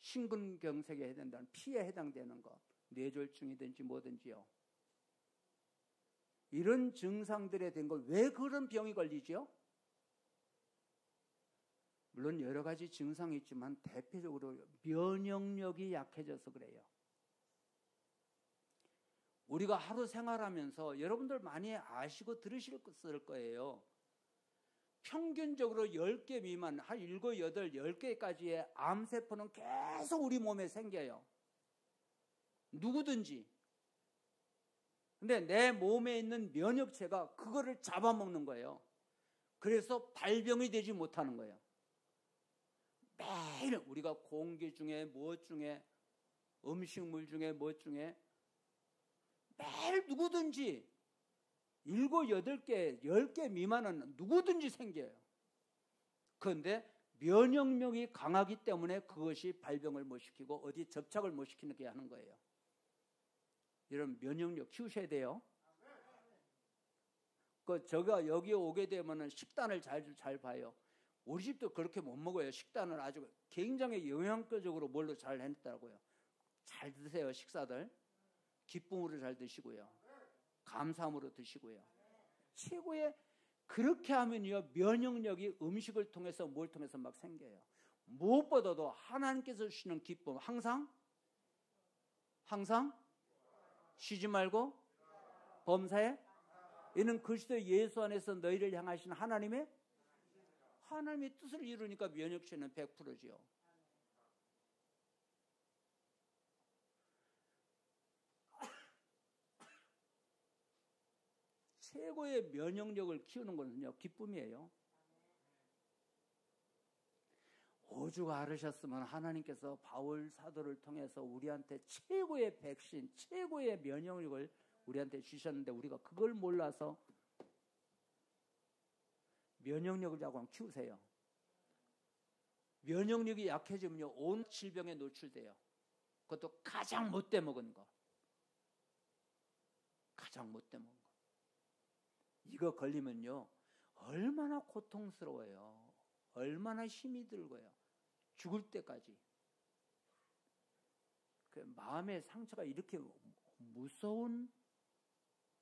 심근경색에 해당되는 피에 해당되는 것, 뇌졸중이든지 뭐든지요. 이런 증상들에 된 걸 왜 그런 병이 걸리지요? 물론 여러 가지 증상이 있지만 대표적으로 면역력이 약해져서 그래요. 우리가 하루 생활하면서 여러분들 많이 아시고 들으실 거예요. 평균적으로 10개 미만, 한 7, 8, 10개까지의 암세포는 계속 우리 몸에 생겨요. 누구든지. 근데 내 몸에 있는 면역체가 그거를 잡아먹는 거예요. 그래서 발병이 되지 못하는 거예요. 매일 우리가 공기 중에 무엇 중에 음식물 중에 무엇 중에 매일 누구든지 7, 8개, 10개 미만은 누구든지 생겨요. 그런데 면역력이 강하기 때문에 그것이 발병을 못 시키고 어디 접착을 못 시키게 하는 거예요. 이런 면역력 키우셔야 돼요. 제가 여기에 오게 되면 식단을 잘 봐요. 우리 집도 그렇게 못 먹어요. 식단을 아주 굉장히 영양적으로 뭘로 잘 해냈더라고요. 잘 드세요, 식사들. 기쁨으로 잘 드시고요. 감사함으로 드시고요. 최고의 그렇게 하면요, 면역력이 음식을 통해서 뭘 통해서 막 생겨요. 무엇보다도 하나님께서 주시는 기쁨, 항상 쉬지 말고 범사에 이는 그리스도 예수 안에서 너희를 향하신 하나님의 뜻을 이루니까 면역체는 100%지요. 최고의 면역력을 키우는 것은요, 기쁨이에요. 오죽 알으셨으면 하나님께서 바울 사도를 통해서 우리한테 최고의 백신, 최고의 면역력을 우리한테 주셨는데 우리가 그걸 몰라서 면역력을 자꾸 키우세요. 면역력이 약해지면요, 온 질병에 노출돼요. 그것도 가장 못돼 먹은 거. 가장 못돼 먹은 거. 이거 걸리면요, 얼마나 고통스러워요. 얼마나 힘이 들고요. 죽을 때까지. 그 마음의 상처가 이렇게 무서운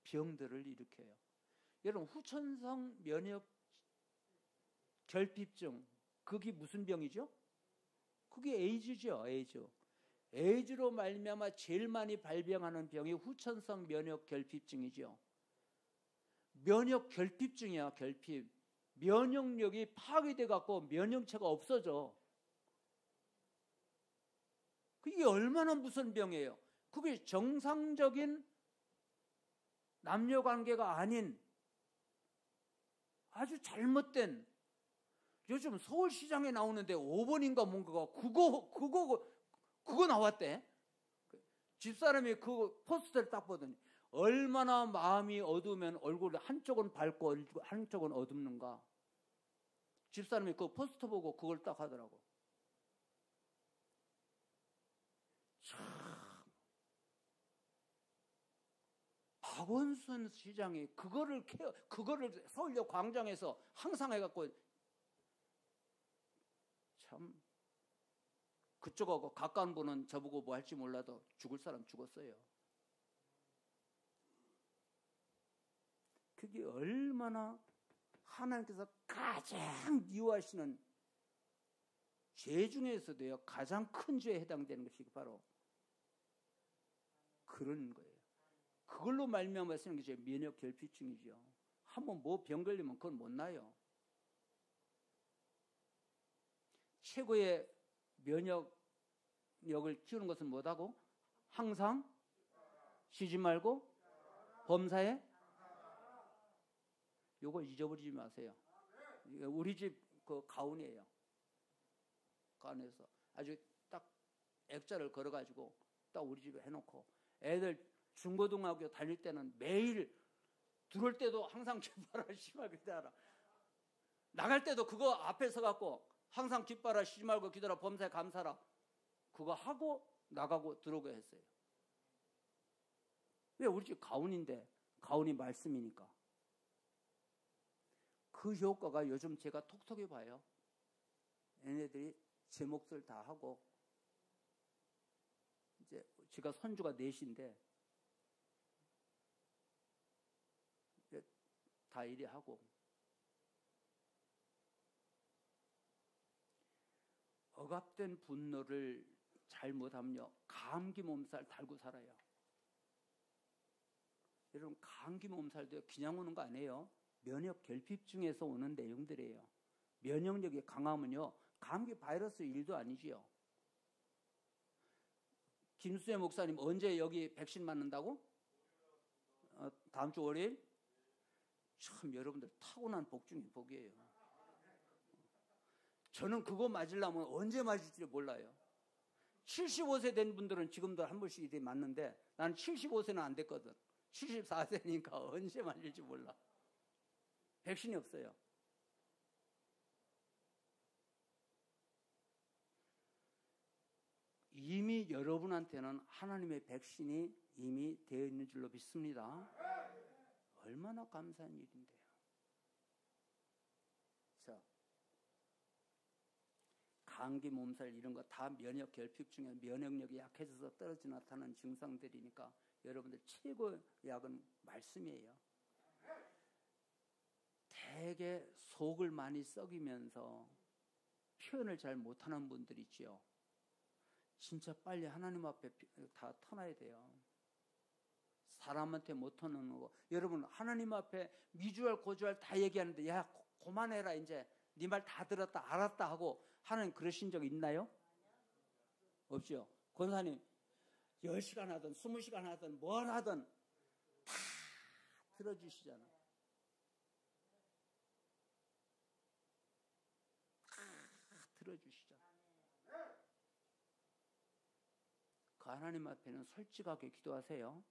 병들을 일으켜요. 여러분, 후천성 면역 결핍증, 그게 무슨 병이죠? 그게 에이즈죠, 에이즈. 에이즈로 말미암아 제일 많이 발병하는 병이 후천성 면역 결핍증이죠. 면역 결핍증이야, 결핍. 면역력이 파괴돼 갖고 면역체가 없어져. 그게 얼마나 무슨 병이에요? 그게 정상적인 남녀관계가 아닌 아주 잘못된, 요즘 서울시장에 나오는데 5번인가 뭔가가 그거 나왔대. 집사람이 그 포스터를 딱 보더니 얼마나 마음이 어두우면 얼굴이 한쪽은 밝고 한쪽은 어둡는가. 집사람이 그 포스터 보고 그걸 딱 하더라고. 참, 박원순 시장이 그거를 서울역 광장에서 항상 해갖고 참, 그쪽하고 가까운 분은 저보고 뭐 할지 몰라도 죽을 사람 죽었어요. 그게 얼마나 하나님께서 가장 미워하시는 죄 중에서도요, 가장 큰 죄에 해당되는 것이 바로 그런 거예요. 그걸로 말미암아 쓰는 게 면역 결핍증이죠. 한번 뭐 병 걸리면 그건 못 나요. 최고의 면역력을 키우는 것은 뭐다고? 항상 쉬지 말고 범사에, 요거 잊어버리지 마세요. 우리 집 그 가훈이에요. 가훈에서 아주 딱 액자를 걸어가지고 딱 우리 집에 해놓고 애들 중고등학교 다닐 때는 매일 들어올 때도 항상 깃발을 심하게 기다려. 나갈 때도 그거 앞에 서갖고 항상 깃발아 쉬지 말고 기다려 범사에 감사라. 그거 하고 나가고 들어오게 했어요. 왜? 우리 집 가훈인데, 가훈이 말씀이니까. 그 효과가 요즘 제가 톡톡히 봐요. 얘네들이 제 몫을 다 하고, 이제 제가 손주가 넷인데, 다 이리 하고, 억압된 분노를 잘못하면요, 감기 몸살 달고 살아요. 여러분, 감기 몸살도 그냥 오는 거 아니에요. 면역 결핍증에서 오는 내용들이에요. 면역력이 강하면요, 감기 바이러스 일도 아니지요. 김수혜 목사님 언제 여기 백신 맞는다고? 다음 주 월요일? 참, 여러분들 타고난 복 중에 복이에요. 저는 그거 맞으려면 언제 맞을지 몰라요. 75세 된 분들은 지금도 한 번씩 이제 맞는데 나는 75세는 안 됐거든. 74세니까 언제 맞을지 몰라. 백신이 없어요. 이미 여러분한테는 하나님의 백신이 이미 되어 있는 줄로 믿습니다. 얼마나 감사한 일인데요. 자, 감기, 몸살 이런 거 다 면역 결핍증에 면역력이 약해져서 떨어져 나타나는 증상들이니까 여러분들 최고의 약은 말씀이에요. 되게 속을 많이 썩이면서 표현을 잘 못하는 분들 있지요. 진짜 빨리 하나님 앞에 다 터놔야 돼요. 사람한테 못 터놓는 거. 여러분, 하나님 앞에 미주알 고주알 다 얘기하는데 야 그만해라, 이제 네 말 다 들었다 알았다 하고 하나님 그러신 적 있나요? 없죠. 권사님 10시간 하든 20시간 하든 뭘 하든 다 들어주시잖아. 풀어주시죠. 그 하나님 앞에는 솔직하게 기도하세요.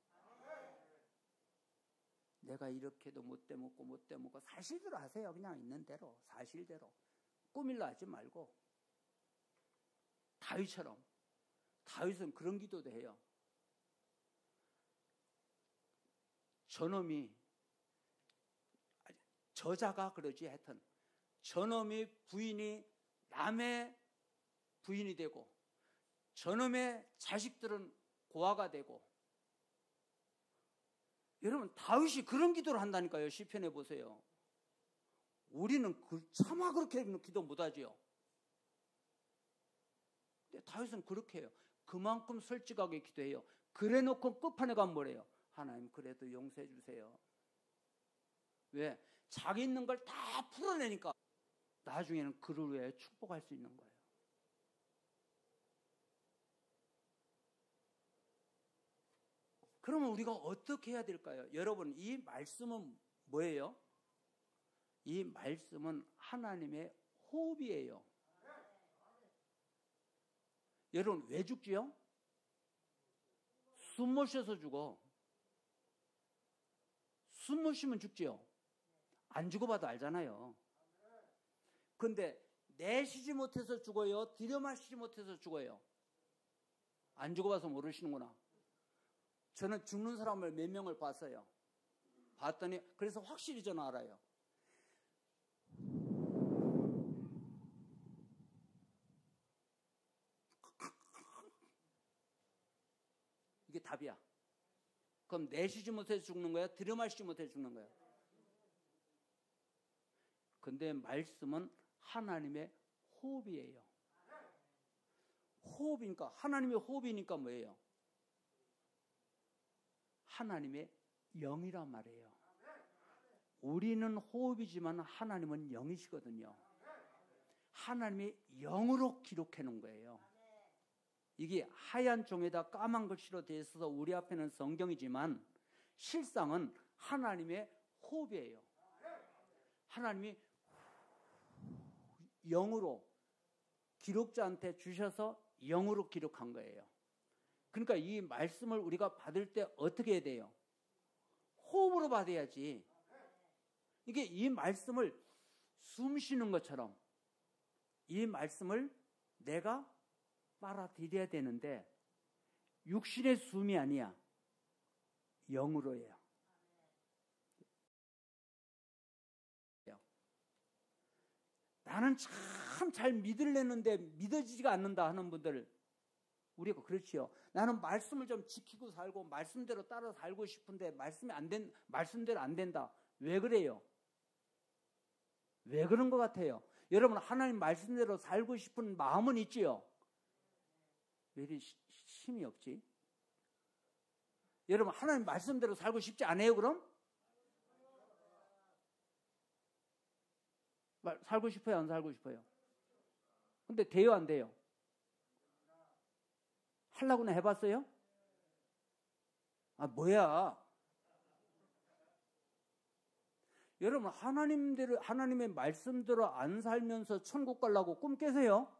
내가 이렇게도 못돼 먹고 사실대로 하세요. 그냥 있는 대로, 사실대로. 꾸밀라 하지 말고. 다윗처럼. 다윗은 그런 기도도 해요. 저놈이, 저자가 그러지 하여튼 저놈이 부인이 남의 부인이 되고 저놈의 자식들은 고아가 되고. 여러분, 다윗이 그런 기도를 한다니까요. 시편에 보세요. 우리는 차마 그렇게 기도 못하지요. 근데 다윗은 그렇게 해요. 그만큼 솔직하게 기도해요. 그래 놓고 끝판에 가면 뭐래요? 하나님, 그래도 용서해 주세요. 왜? 자기 있는 걸 다 풀어내니까 나중에는 그를 위해 축복할 수 있는 거예요. 그러면 우리가 어떻게 해야 될까요? 여러분, 이 말씀은 뭐예요? 이 말씀은 하나님의 호흡이에요. 여러분, 왜 죽지요? 숨 못 쉬어서 죽어. 숨 못 쉬면 죽지요? 안 죽어봐도 알잖아요. 근데 내쉬지 못해서 죽어요? 들여마시지 못해서 죽어요? 안 죽어봐서 모르시는구나. 저는 죽는 사람을 몇 명을 봤어요. 봤더니 그래서 확실히 저는 알아요. 이게 답이야. 그럼 내쉬지 못해서 죽는 거야? 들여마시지 못해서 죽는 거야? 근데 말씀은 하나님의 호흡이에요. 호흡이니까, 하나님의 호흡이니까 뭐예요? 하나님의 영이란 말이에요. 우리는 호흡이지만 하나님은 영이시거든요. 하나님의 영으로 기록해 놓은 거예요. 이게 하얀 종에다 까만 글씨로 되어 있어서 우리 앞에는 성경이지만 실상은 하나님의 호흡이에요. 하나님이 영으로 기록자한테 주셔서 영으로 기록한 거예요. 그러니까 이 말씀을 우리가 받을 때 어떻게 해야 돼요? 호흡으로 받아야지. 이게 이 말씀을 숨 쉬는 것처럼 이 말씀을 내가 빨아들여야 되는데 육신의 숨이 아니야. 영으로 해요. 나는 참 잘 믿으려는데 믿어지지가 않는다 하는 분들, 우리가 그렇지요. 나는 말씀을 좀 지키고 살고 말씀대로 따라 살고 싶은데 말씀대로 안 된다. 왜 그래요? 왜 그런 것 같아요? 여러분, 하나님 말씀대로 살고 싶은 마음은 있지요. 왜 이리 힘이 없지? 여러분, 하나님 말씀대로 살고 싶지 않아요, 그럼? 살고 싶어요, 안 살고 싶어요? 근데 돼요, 안 돼요? 하려고는 해봤어요? 아, 뭐야? 여러분, 하나님의 말씀대로 안 살면서 천국 가려고 꿈 깨세요?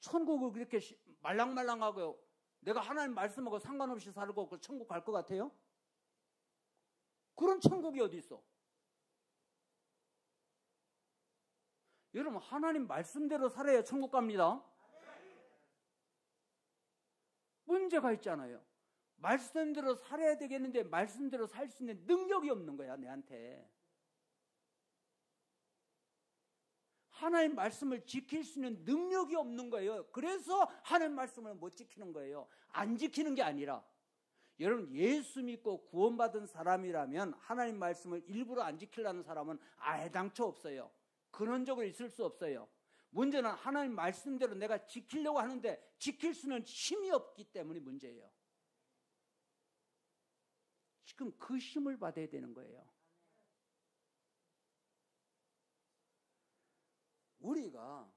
천국을 그렇게 말랑말랑하고 내가 하나님 말씀하고 상관없이 살고 그 천국 갈 것 같아요? 그런 천국이 어디 있어? 여러분, 하나님 말씀대로 살아야 천국 갑니다. 문제가 있잖아요. 말씀대로 살아야 되겠는데 말씀대로 살 수 있는 능력이 없는 거야, 내한테. 하나님 말씀을 지킬 수 있는 능력이 없는 거예요. 그래서 하나님 말씀을 못 지키는 거예요. 안 지키는 게 아니라. 여러분, 예수 믿고 구원받은 사람이라면 하나님 말씀을 일부러 안 지키려는 사람은 애당초 없어요. 근원적으로 있을 수 없어요. 문제는 하나님 말씀대로 내가 지키려고 하는데 지킬 수는 힘이 없기 때문에 문제예요. 지금 그 힘을 받아야 되는 거예요. 우리가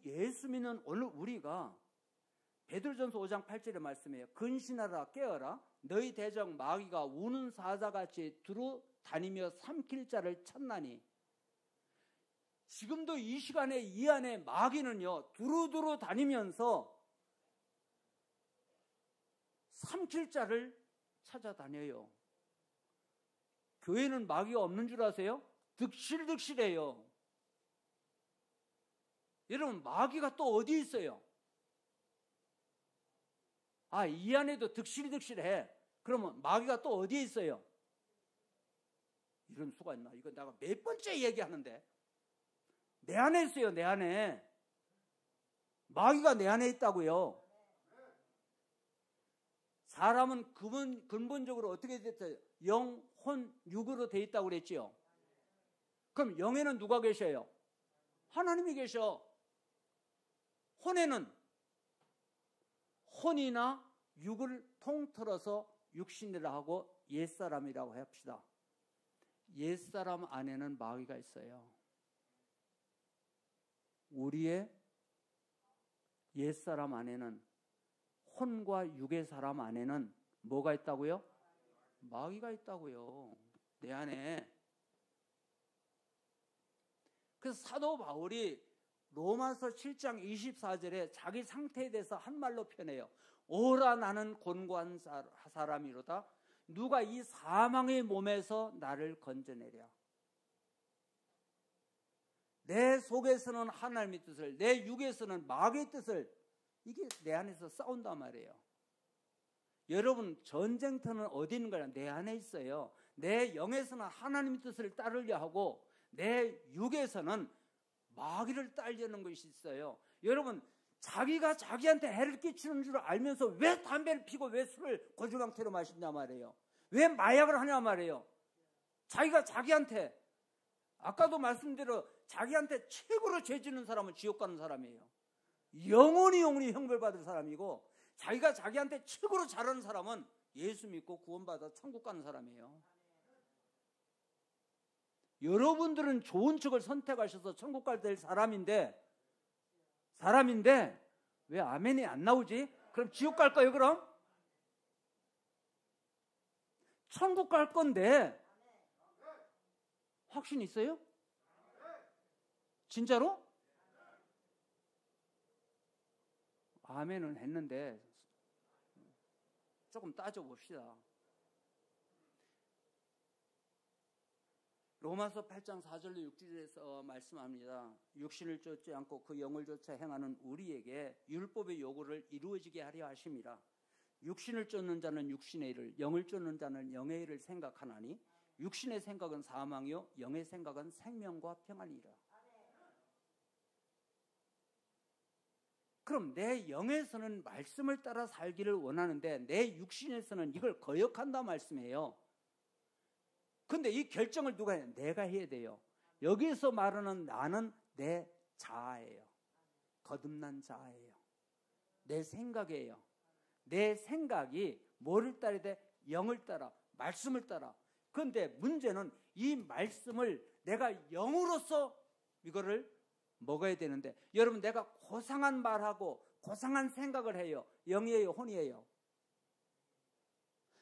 예수 믿는 오늘 우리가 베드로전서 5장 8절의 말씀이에요. 근신하라, 깨어라. 너희 대적 마귀가 우는 사자같이 두루 다니며 삼킬 자를 찾나니. 지금도 이 시간에 이 안에 마귀는요, 두루두루 다니면서 삼킬 자를 찾아다녀요. 교회는 마귀가 없는 줄 아세요? 득실득실해요. 여러분, 마귀가 또 어디 있어요? 이 안에도 득실득실해. 그러면 마귀가 또 어디에 있어요? 이런 수가 있나? 이거 내가 몇 번째 얘기하는데. 내 안에 있어요, 내 안에. 마귀가 내 안에 있다고요. 사람은 근본적으로 어떻게 됐어요? 영, 혼, 육으로 돼 있다고 그랬지요. 그럼 영에는 누가 계셔요? 하나님이 계셔. 혼에는 혼이나 육을 통틀어서 육신이라 하고 옛사람이라고 합시다. 옛사람 안에는 마귀가 있어요. 우리의 옛사람 안에는, 혼과 육의 사람 안에는 뭐가 있다고요? 마귀가 있다고요. 내 안에. 그래서 사도 바울이 로마서 7장 24절에 자기 상태에 대해서 한 말로 표현해요. 오라 나는 곤고한 사람이로다. 누가 이 사망의 몸에서 나를 건져내랴. 내 속에서는 하나님의 뜻을, 내 육에서는 마귀의 뜻을, 이게 내 안에서 싸운단 말이에요. 여러분, 전쟁터는 어디 있는 거냐? 내 안에 있어요. 내 영에서는 하나님의 뜻을 따르려 하고 내 육에서는 마귀를 따르려는 것이 있어요. 여러분, 자기가 자기한테 해를 끼치는 줄 알면서 왜 담배를 피고 왜 술을 고주망태로 마시냐 말이에요. 왜 마약을 하냐 말이에요. 자기가 자기한테, 아까도 말씀대로 자기한테 최고로 죄 짓는 사람은 지옥 가는 사람이에요. 영원히 형벌받을 사람이고, 자기가 자기한테 최고로 잘하는 사람은 예수 믿고 구원받아 천국 가는 사람이에요. 여러분들은 좋은 쪽을 선택하셔서 천국 갈 될 사람인데 왜 아멘이 안 나오지? 그럼 지옥 갈 거예요, 그럼? 천국 갈 건데 확신 있어요? 진짜로? 아멘은 했는데 조금 따져봅시다. 로마서 8장 4절로 6절에서 말씀합니다. 육신을 쫓지 않고 그 영을 쫓아 행하는 우리에게 율법의 요구를 이루어지게 하려 하심이라. 육신을 쫓는 자는 육신의 일을, 영을 쫓는 자는 영의 일을 생각하나니 육신의 생각은 사망이요 영의 생각은 생명과 평안이라. 그럼 내 영에서는 말씀을 따라 살기를 원하는데 내 육신에서는 이걸 거역한다 말씀이에요. 근데 이 결정을 누가 해요? 내가 해야 돼요. 여기서 말하는 나는 내 자아예요. 거듭난 자아예요. 내 생각이에요. 내 생각이 뭐를 따라야 돼? 영을 따라, 말씀을 따라. 그런데 문제는 이 말씀을 내가 영으로서 이거를 먹어야 되는데, 여러분, 내가 고상한 말하고 고상한 생각을 해요. 영이에요, 혼이에요?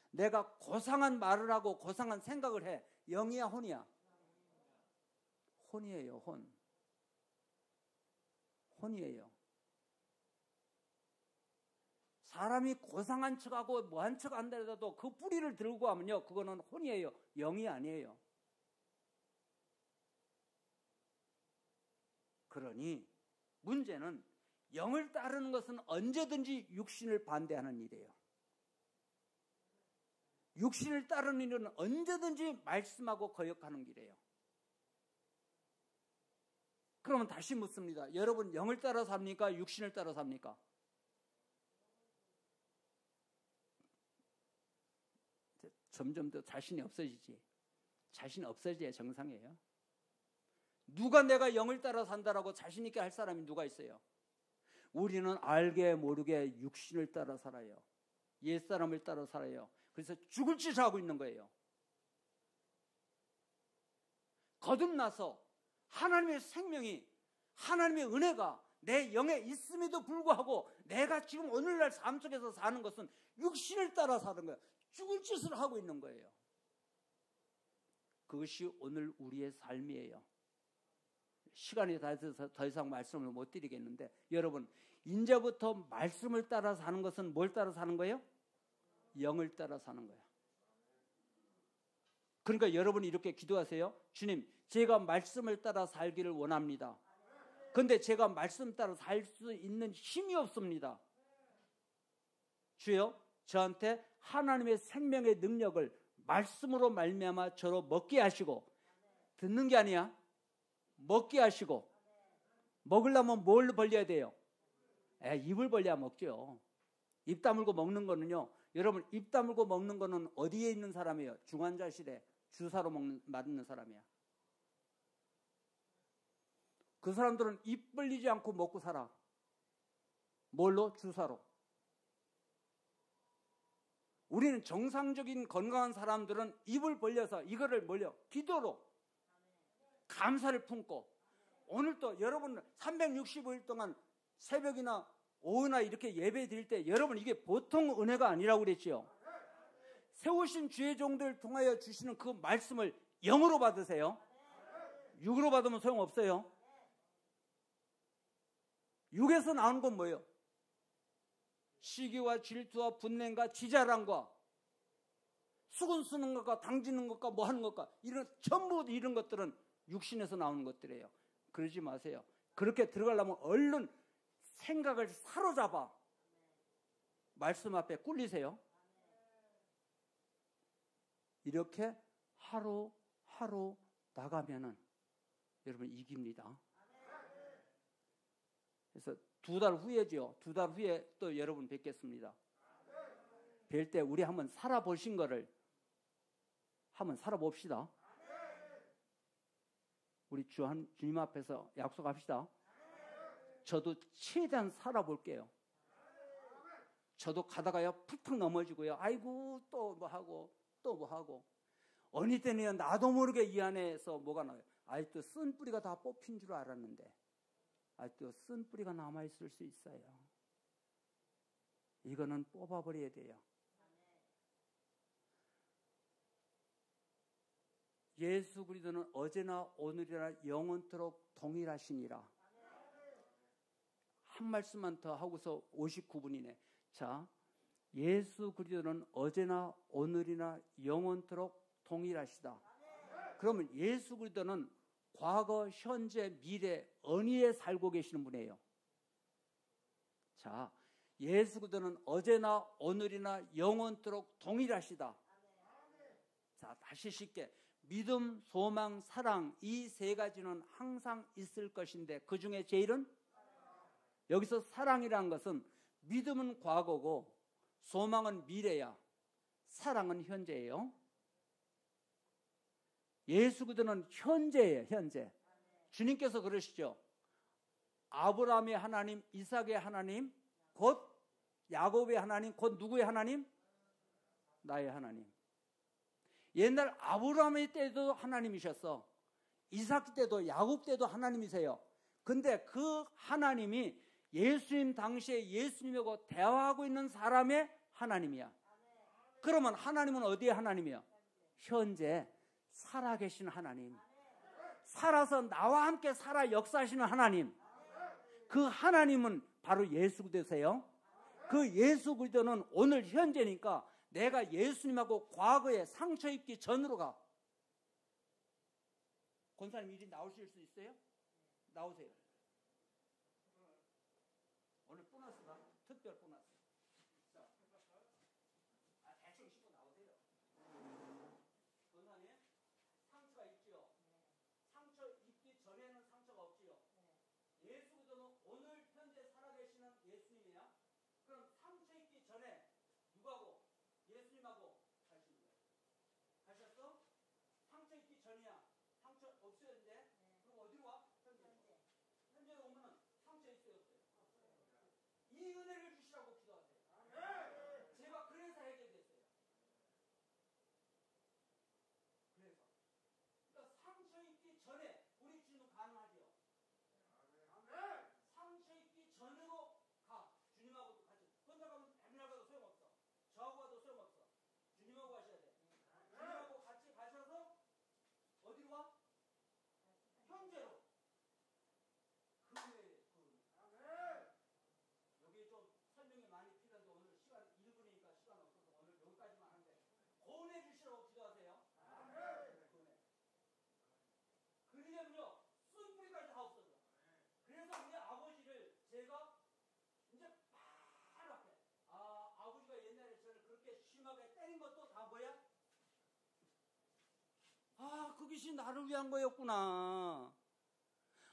내가 고상한 말을 하고 고상한 생각을 해. 영이야, 혼이야? 혼이에요, 혼. 혼이에요. 사람이 고상한 척하고 뭐한 척 한다라도 그 뿌리를 들고 하면요, 그거는 혼이에요, 영이 아니에요. 그러니 문제는 영을 따르는 것은 언제든지 육신을 반대하는 일이에요. 육신을 따르는 일은 언제든지 말씀하고 거역하는 길이에요. 그러면 다시 묻습니다. 여러분, 영을 따라 삽니까? 육신을 따라 삽니까? 점점 더 자신이 없어지지. 자신이 없어져야 정상이에요. 누가 내가 영을 따라 산다라고 자신 있게 할 사람이 누가 있어요? 우리는 알게 모르게 육신을 따라 살아요. 옛사람을 따라 살아요. 그래서 죽을 짓을 하고 있는 거예요. 거듭나서 하나님의 생명이, 하나님의 은혜가 내 영에 있음에도 불구하고 내가 지금 오늘날 삶 속에서 사는 것은 육신을 따라 사는 거예요. 죽을 짓을 하고 있는 거예요. 그것이 오늘 우리의 삶이에요. 시간이 다 돼서 더 이상 말씀을 못 드리겠는데, 여러분 이제부터 말씀을 따라 사는 것은 뭘 따라 사는 거예요? 영을 따라 사는 거예요. 그러니까 여러분이 이렇게 기도하세요. 주님, 제가 말씀을 따라 살기를 원합니다. 근데 제가 말씀 따라 살 수 있는 힘이 없습니다. 주여, 저한테 하나님의 생명의 능력을 말씀으로 말미암아 저로 먹게 하시고, 듣는 게 아니야, 먹게 하시고. 먹으려면 뭘 벌려야 돼요? 입을 벌려야 먹죠. 입 다물고 먹는 거는요, 여러분 입 다물고 먹는 거는 어디에 있는 사람이에요? 중환자실에 주사로 맞는 사람이야. 그 사람들은 입 벌리지 않고 먹고 살아. 뭘로? 주사로. 우리는 정상적인 건강한 사람들은 입을 벌려서 이거를 뭘요? 기도로 감사를 품고. 오늘 또 여러분 365일 동안 새벽이나 오후나 이렇게 예배 드릴 때 여러분 이게 보통 은혜가 아니라고 그랬지요. 세우신 주의 종들을 통하여 주시는 그 말씀을 영으로 받으세요. 육으로 받으면 소용없어요. 육에서 나오는 건 뭐예요? 시기와 질투와 분냄과 지자랑과 수군 쓰는 것과 당지는 것과 뭐 하는 것과 이런 전부 이런 것들은 육신에서 나오는 것들이에요. 그러지 마세요. 그렇게 들어가려면 얼른 생각을 사로잡아 말씀 앞에 꿀리세요. 이렇게 하루하루 나가면은 여러분 이깁니다. 그래서 2달 후에죠. 2달 후에 또 여러분 뵙겠습니다. 뵐 때 우리 한번 살아보신 거를 한번 살아봅시다. 우리 주님 앞에서 약속합시다. 저도 최대한 살아볼게요. 저도 가다가요 푹푹 넘어지고요. 아이고 또 뭐 하고 또 뭐 하고. 어느 때는 나도 모르게 이 안에서 뭐가 나와요. 아직도 쓴뿌리가 다 뽑힌 줄 알았는데 아직도 쓴뿌리가 남아있을 수 있어요. 이거는 뽑아버려야 돼요. 예수 그리스도는 어제나 오늘이나 영원토록 동일하시니라. 한 말씀만 더 하고서 59분이네. 자, 예수 그리스도는 어제나 오늘이나 영원토록 동일하시다. 그러면 예수 그리스도는 과거, 현재, 미래, 언위에 살고 계시는 분이에요. 자, 예수 그리스도는 어제나 오늘이나 영원토록 동일하시다. 자, 다시 쉽게 믿음, 소망, 사랑 이 세 가지는 항상 있을 것인데 그 중에 제일은 여기서 사랑이라는 것은 믿음은 과거고 소망은 미래야. 사랑은 현재예요. 예수 그리스도는 현재예요. 현재. 주님께서 그러시죠. 아브라함의 하나님, 이삭의 하나님, 곧 야곱의 하나님, 곧 누구의 하나님? 나의 하나님. 옛날 아브라함의 때도 하나님이셨어. 이삭 때도 야곱 때도 하나님이세요. 근데 그 하나님이 예수님 당시에 예수님하고 대화하고 있는 사람의 하나님이야. 그러면 하나님은 어디의 하나님이야? 현재 살아계신 하나님. 살아서 나와 함께 살아 역사하시는 하나님. 그 하나님은 바로 예수 그리스도세요. 그 예수 그리스도는 오늘 현재니까 내가 예수님하고 과거에 상처 입기 전으로 가. 권사님 이리 나오실 수 있어요? 나오세요. 오늘 보너스다. 특별 보너스. 자, 대충 씻고 나오세요. 권사님 상처가 있지요? 상처 입기 전에는 상처가 없지요? 예수 그리스도는 오늘 현재 살아계시는 예수님이야. 그럼 상처 입기 전에 누구하고? 예수님하고 가시는 거예요. 가셨어? 상처 입기 전이야. 상처 없어졌는데 그럼 어디로 와? 현재로 오면은 상처 있어요, 없어요? 이 은혜를 주시라고 기도하세요. 제가 그래서 해결됐어요. 그래서 그러니까 상처 입기 전에 우리 주님은 가능하죠. 상처 입기 전으로 가. 주님하고도 같이. 혼자 가면 백날 가도 소용없어. 저하고 가도 소용없어. 주님하고 가셔야 돼. 주님하고 같이 가셔서 어디로 와? 현재로. 그것이 나를 위한 거였구나.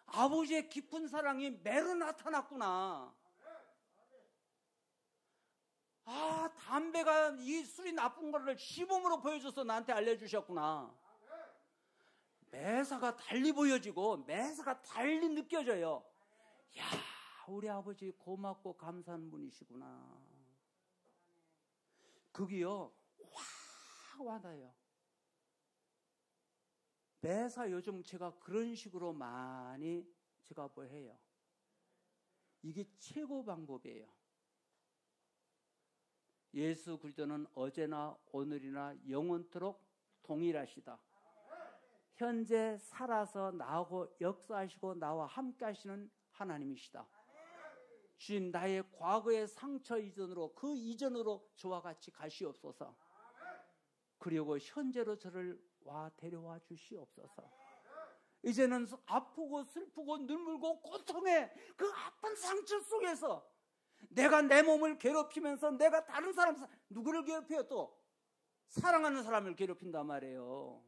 아버지의 깊은 사랑이 매로 나타났구나. 담배가 이 술이 나쁜 거를 시범으로 보여줘서 나한테 알려주셨구나. 매사가 달리 보여지고 매사가 달리 느껴져요. 야, 우리 아버지 고맙고 감사한 분이시구나. 그게요 확 와닿아요. 매사 요즘 제가 그런 식으로 많이 제가 뭐 해요. 이게 최고 방법이에요. 예수 그리스도는 어제나 오늘이나 영원토록 동일하시다. 현재 살아서 나하고 역사하시고 나와 함께 하시는 하나님이시다. 주님, 나의 과거의 상처 이전으로, 그 이전으로 저와 같이 가시옵소서. 그리고 현재로 저를 데려와 주시옵소서. 이제는 아프고 슬프고 눈물고 고통의 그 아픈 상처 속에서 내가 내 몸을 괴롭히면서 내가 다른 사람, 누구를 괴롭혀요? 또 사랑하는 사람을 괴롭힌단 말이에요.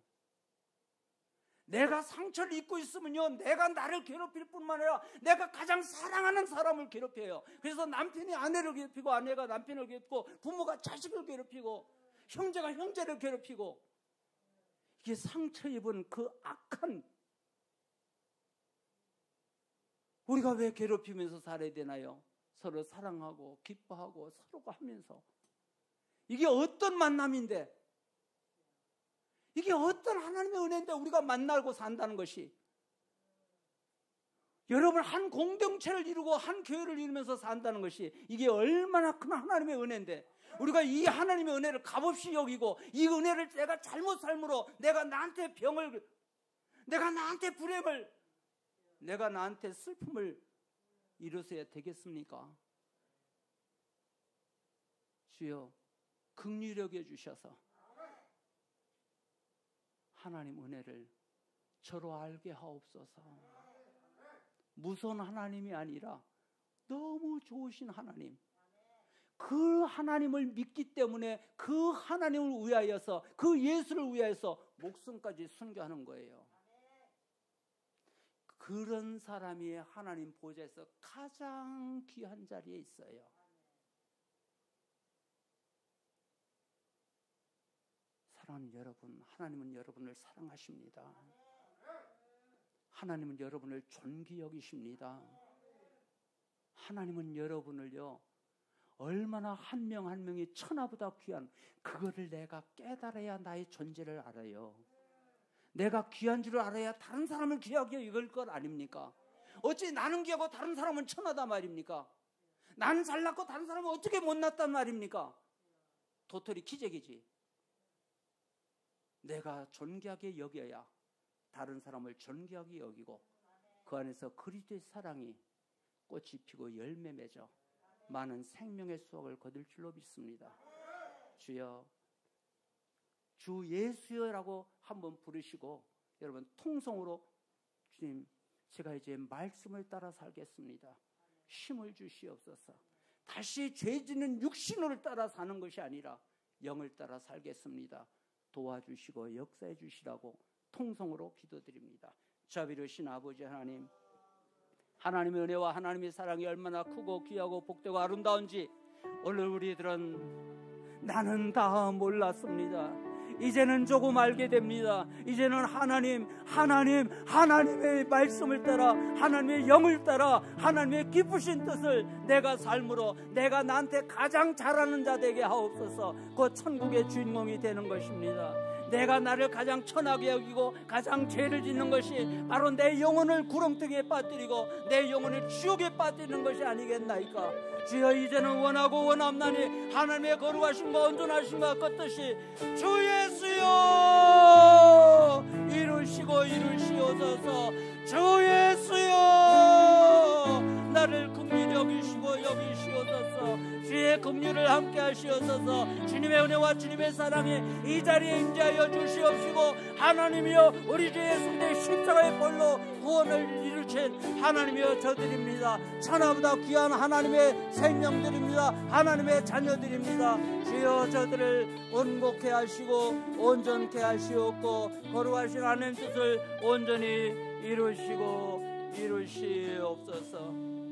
내가 상처를 입고 있으면요, 내가 나를 괴롭힐 뿐만 아니라 내가 가장 사랑하는 사람을 괴롭혀요. 그래서 남편이 아내를 괴롭히고, 아내가 남편을 괴롭히고, 부모가 자식을 괴롭히고, 형제가 형제를 괴롭히고, 이게 상처 입은 그 악한, 우리가 왜 괴롭히면서 살아야 되나요? 서로 사랑하고 기뻐하고 서로가 하면서. 이게 어떤 만남인데, 이게 어떤 하나님의 은혜인데 우리가 만나고 산다는 것이. 여러분, 한 공동체를 이루고 한 교회를 이루면서 산다는 것이 이게 얼마나 큰 하나님의 은혜인데, 우리가 이 하나님의 은혜를 값없이 여기고 이 은혜를 내가 잘못 삶으로 내가 나한테 병을, 내가 나한테 불행을, 내가 나한테 슬픔을 이루어야 되겠습니까? 주여, 긍휼히 여겨 주셔서 하나님 은혜를 저로 알게 하옵소서. 무서운 하나님이 아니라 너무 좋으신 하나님, 그 하나님을 믿기 때문에 그 하나님을 위하여서, 그 예수를 위하여서 목숨까지 순교하는 거예요. 그런 사람이 하나님 보좌에서 가장 귀한 자리에 있어요. 사랑하는 여러분, 하나님은 여러분을 사랑하십니다. 하나님은 여러분을 존귀 여기십니다. 하나님은 여러분을요, 얼마나 한 명 한 명이 천하보다 귀한, 그거를 내가 깨달아야 나의 존재를 알아요. 내가 귀한 줄 알아야 다른 사람을 귀하게 여길 것 아닙니까? 어찌 나는 귀하고 다른 사람은 천하다 말입니까? 나는 잘났고 다른 사람은 어떻게 못났단 말입니까? 도토리 기적이지. 내가 존귀하게 여겨야 다른 사람을 존귀하게 여기고 그 안에서 그리스도의 사랑이 꽃이 피고 열매 맺어 많은 생명의 수확을 거둘 줄로 믿습니다. 주여, 주 예수여라고 한번 부르시고, 여러분 통성으로, 주님, 제가 이제 말씀을 따라 살겠습니다. 힘을 주시옵소서. 다시 죄 짓는 육신을 따라 사는 것이 아니라 영을 따라 살겠습니다. 도와주시고 역사해 주시라고 통성으로 기도드립니다. 자비로우신 아버지 하나님, 하나님의 은혜와 하나님의 사랑이 얼마나 크고 귀하고 복되고 아름다운지 오늘 우리들은 나는 다 몰랐습니다. 이제는 조금 알게 됩니다. 이제는 하나님의 말씀을 따라, 하나님의 영을 따라, 하나님의 기쁘신 뜻을 내가 삶으로 내가 나한테 가장 잘하는 자 되게 하옵소서. 그 천국의 주인공이 되는 것입니다. 내가 나를 가장 천하게 여기고 가장 죄를 짓는 것이 바로 내 영혼을 구렁텅이에 빠뜨리고 내 영혼을 지옥에 빠뜨리는 것이 아니겠나이까. 주여, 이제는 원하고 원함나니 하나님의 거룩하심과 온전하심과 그 뜻이 주 예수여 이루시옵소서. 주 예수여 나를 긍휼히 여기시고 여기시옵소서. 주의 긍휼을 함께 하시옵소서. 주님의 은혜와 주님의 사랑이 이 자리에 임재하여 주시옵시고, 하나님이여 우리 주 예수님의 십자가의 벌로 구원을 이루신 하나님이여 저들입니다. 천하보다 귀한 하나님의 생명들입니다. 하나님의 자녀들입니다. 주여 저들을 온곡케 하시고 온전케 하시옵고 거룩하신 하나님 뜻을 온전히 이루시옵소서.